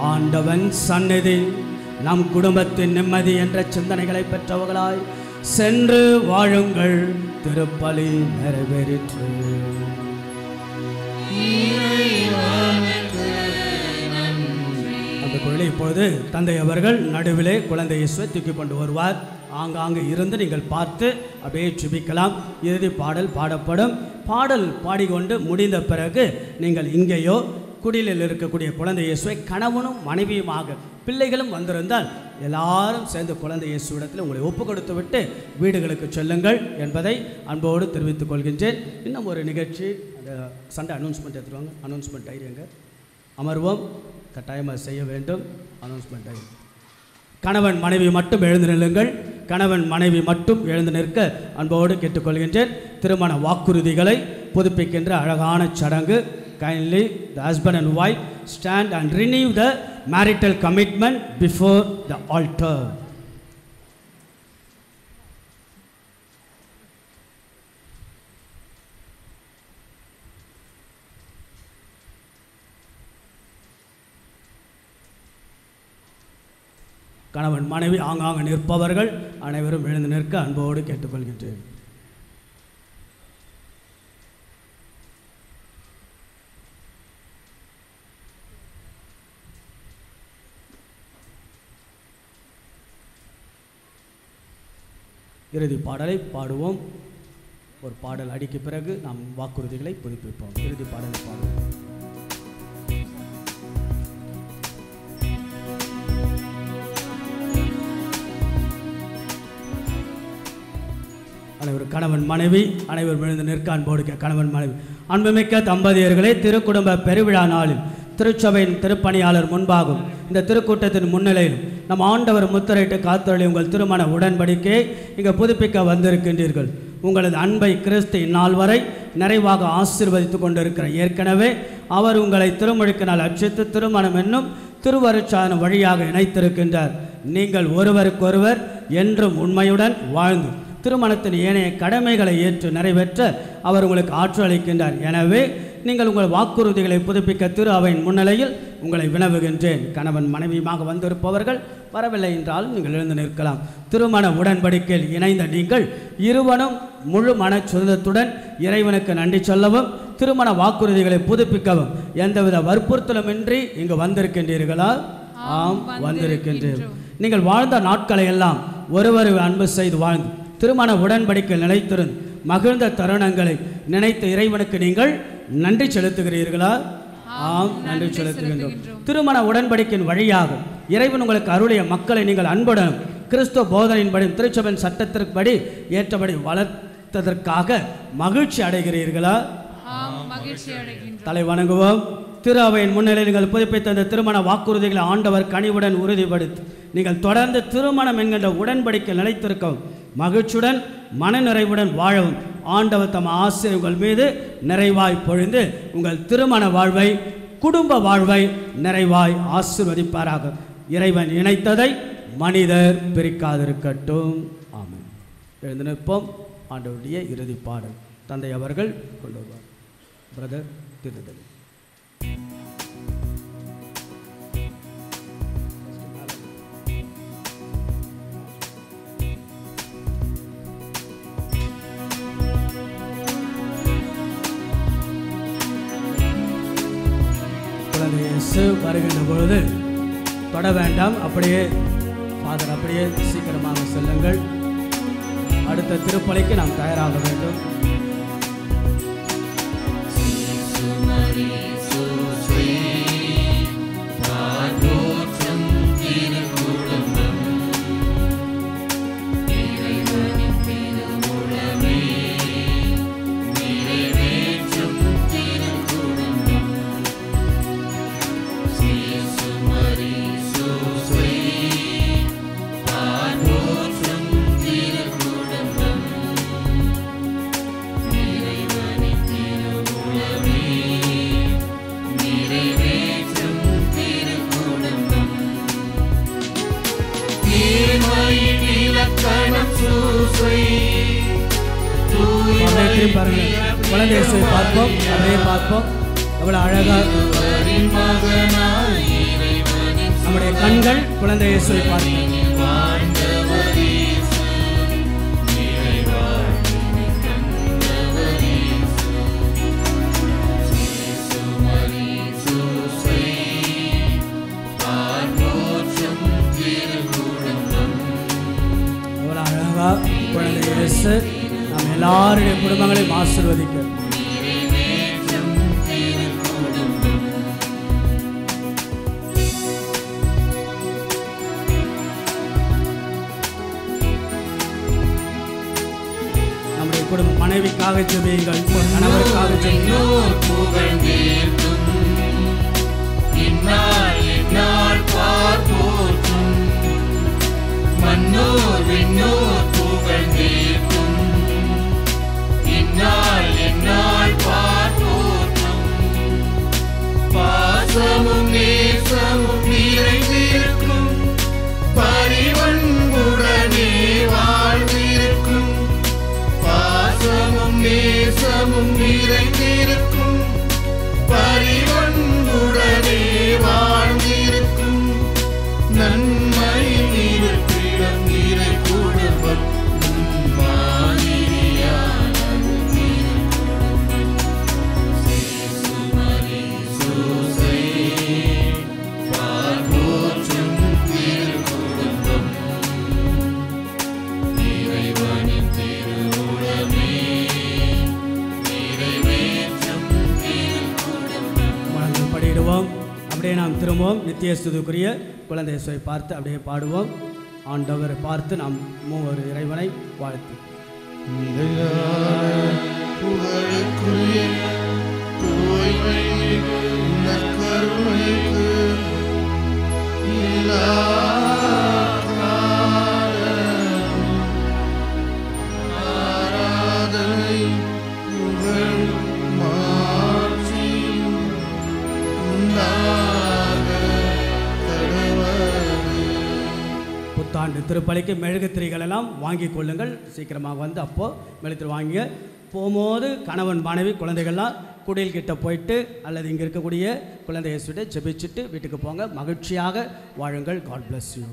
ஆண்டவன் சந்நிதி நம் குடும்பத்தின் நிம்மதி என்ற சிந்தனைகளை பெற்றவர்களாய் சென்று வாழுங்கள். திருப்பலி நிறைவேறிற்று. அந்த பிரியமானவர்களே, இப்பொழுது தந்தை அவர்கள் நடுவிலே குழந்தை இயேசுவை தூக்கி கொண்டு வருவார். ஆங்காங்கு இருந்து நீங்கள் பார்த்து அப்படியே ஜெபிக்கலாம். இறுதி பாடல் பாடப்படும். பாடல் பாடிக்கொண்டு முடிந்த பிறகு நீங்கள் இங்கேயோ குடிலில் இருக்கக்கூடிய குழந்தை இயேசுவை கணவனும் மனைவியுமாக பிள்ளைகளும் வந்திருந்தால் எல்லாரும் சேர்ந்து குழந்தை இயேசுவிடத்தில் உங்களை ஒப்பு கொடுத்து விட்டு வீடுகளுக்கு செல்லுங்கள் என்பதை அன்போடு தெரிவித்துக் கொள்கின்றேன். இன்னும் ஒரு நிகழ்ச்சி, அந்த சண்டை அனௌன்ஸ்மெண்ட் எடுத்துருவாங்க. அனௌன்ஸ்மெண்ட் டைரிங்க அமர்வோம், கட்டாயமாக செய்ய வேண்டும். Announcement diary. கணவன் மனைவி மட்டும் எழுந்து நில்லுங்கள். கணவன் மனைவி மட்டும் எழுந்து நிற்க அன்போடு கேட்டுக்கொள்கின்றேன். திருமண வாக்குறுதிகளை புதுப்பிக்கின்ற அழகான சடங்கு. Kindly the husband and wife stand and renew the marital commitment before the altar. கணவன் மனைவி ஆங்காங்க நிற்பவர்கள் அனைவரும் எழுந்து நிற்க அன்போடு கேட்டுக்கொள்கின்றேன். இறுதி பாடலை பாடுவோம். ஒரு பாடல் அடிக்கு பிறகு நாம் வாக்குறுதிகளை புதுப்பிப்போம். இறுதி பாடலை பாடுவோம். அனைவரும் கணவன் மனைவி அனைவரும் எழுந்து நிற்க அன்போடு கணவன் மனைவி. அன்புமிக்க தம்பதியர்களே, திருக்குடும்ப பெருவிழா நாளில் திருச்சபையின் திருப்பணியாளர் முன்பாகும் இந்த திருக்கூட்டத்தின் முன்னிலையில் நம் ஆண்டவர் முத்திரையிட்டு காத்தருளி உங்கள் திருமண உடன்படிக்கையை இங்கே புதுப்பிக்க வந்திருக்கின்றீர்கள். உங்களது அன்பை கிறிஸ்து இந்நாள் வரை நிறைவாக ஆசீர்வதித்து கொண்டிருக்கிற ஏற்கனவே அவர் உங்களை திருமுழுக்கினால் அர்ச்சித்து திருமணம் என்னும் திருவருட்சாதன வழியாக இணைத்திருக்கின்றார். நீங்கள் ஒருவருக்கொருவர் என்றும் உண்மையுடன் வாழ்ந்து திருமணத்தின் ஏனைய கடமைகளை ஏற்று நிறைவேற்ற அவர் உங்களுக்கு ஆற்றல் அளிக்கின்றார். எனவே நீங்கள் உங்கள் வாக்குறுதிகளை புதுப்பிக்க திரு அவையின் முன்னிலையில் உங்களை வினவுகின்றேன். கணவன் மனைவியுமாக வந்திருப்பவர்கள் வரவில்லை என்றாலும் நீங்கள் எழுந்து நிற்கலாம். திருமண உடன்படிக்கையில் இணைந்த நீங்கள் இருவனும் முழு மன சுதந்திரத்துடன் இறைவனுக்கு நன்றி சொல்லவும் திருமண வாக்குறுதிகளை புதுப்பிக்கவும் எந்தவித வற்புறுத்தலுமின்றி இங்கு வந்திருக்கின்றீர்களா? ஆம், வந்திருக்கின்றீர்கள். நீங்கள் வாழ்ந்த நாட்களை எல்லாம் ஒருவரை அன்பு செய்து வாழ்ந்து திருமண உடன்படிக்கை நிலைத்திருந்து மகிழ்ந்த தருணங்களை நினைத்து இறைவனுக்கு நீங்கள் நன்றி செலுத்துகிறீர்களா? ஆம், நன்றி செலுத்துகின்றோம். திருமண உடன்படிக்கையின் வழியாக இறைவன் உங்களுக்கு அருளிய மக்களை நீங்கள் அன்புடன் கிறிஸ்துவ போதனையின்படி திருச்சபையின் சட்டத்திற்குபடி ஏற்றபடி வளர்த்ததற்காக மகிழ்ச்சி அடைகிறீர்களா? தலை வணங்குவோம். திரு அவையின் முன்னிலையில் நீங்கள் புதுப்பித்த இந்த திருமண வாக்குறுதிகளை ஆண்டவர் கனிவுடன் உறுதிப்படுத்தி நீங்கள் தொடர்ந்து திருமணம் என்கின்ற உடன்படிக்கை நிலைத்திருக்கவும் மகிழ்ச்சியுடன் மனநிறைவுடன் வாழவும் ஆண்டவர் தம் ஆசீர் உங்கள் மீது நிறைவாய் பொழிந்து உங்கள் திருமண வாழ்வை குடும்ப வாழ்வை நிறைவாய் ஆசீர்வதிப்பாராக. இறைவன் இணைத்ததை மனிதர் பிரிக்காதிருக்கட்டும். ஆமென். எழுந்து நிற்போம். ஆண்டவருடைய இறுதி பாடல் தந்தை அவர்கள் கொண்டு வருவார். பிரதர் திருதலி. இயேசு வருகின்ற பொழுது தொட வேண்டாம், அப்படியே ஃபாதர் அப்படியே சீக்கிரமாக செல்லுங்கள். அடுத்த திருப்பலிக்கு நாம் தயாராக வேண்டும். குழந்தை இயேசுவை பார்ப்போம், அப்படியே பார்ப்போம். எவ்வளவு அழகாக நம்முடைய கண்கள் குழந்தை இயேசுவை பார்ப்போம். Lord. எல்லாருடைய குடும்பங்களையும் ஆசீர்வதிக்க. நம்முடைய குடும்ப மனைவிக்காக ஜெபியுங்கள், கணவருக்காக ஜெபியுங்கள். புகழ்ந்தேத்தும் இந்நாள் எந்நாள் பார்ப்போற்றும் மன்னோர் விண்ணோர் புகழ்ந்தேத்தும் இந்நாள் எந்நாள் பார்ப்போற்றும் பாசமும் நேசமும் நிறைந்திருக்கும் பரிவன்புடனே வாழ்ந்திருக்கும் பாசமும் நேசமும் நிறைந்திருக்கும் பரிவன்புடனே வாழ்ந்திருக்கும் நன்மை இருப்பிடம் நிறை குடும்பம் மாதிரியானது சேசுமரி சூசை பார்வோற்றும் திருக்குடும்பம் இறைவனின் திருவுளமே நிறைவேற்றும் திருக்குடும்பம். வணக்கம் படிடுவோம். அப்படியே நாம் திரும்பவும் நித்திய ஸ்துதிக்குரிய குழந்தை இயேசுவை பார்த்து அப்படியே பாடுவோம். ஆண்டவரை பார்த்து நாம் மூவர் இறைவனை வாழ்த்து. புகழுக்குரிய தூய்மை நற்கருணைக்கு எல்லா காலமும் ஆராதனை புகழும் மாட்சியும் உண்டாக கடவது. புத்தாண்டு திருப்பலிக்கு மெழுகுத்திரிகள் எல்லாம் வாங்கி கொள்ளுங்கள். சீக்கிரமாக வந்து அப்போது மெழுகுத்திரி வாங்கிய போகும்போது கணவன் மனைவி குழந்தைகள்லாம் குடில் கிட்ட போயிட்டு அல்லது இங்கே இருக்கக்கூடிய குழந்தை இயேசுவிட்ட ஜெபிச்சுட்டு வீட்டுக்கு போங்க. மகிழ்ச்சியாக வாழுங்கள். God bless you.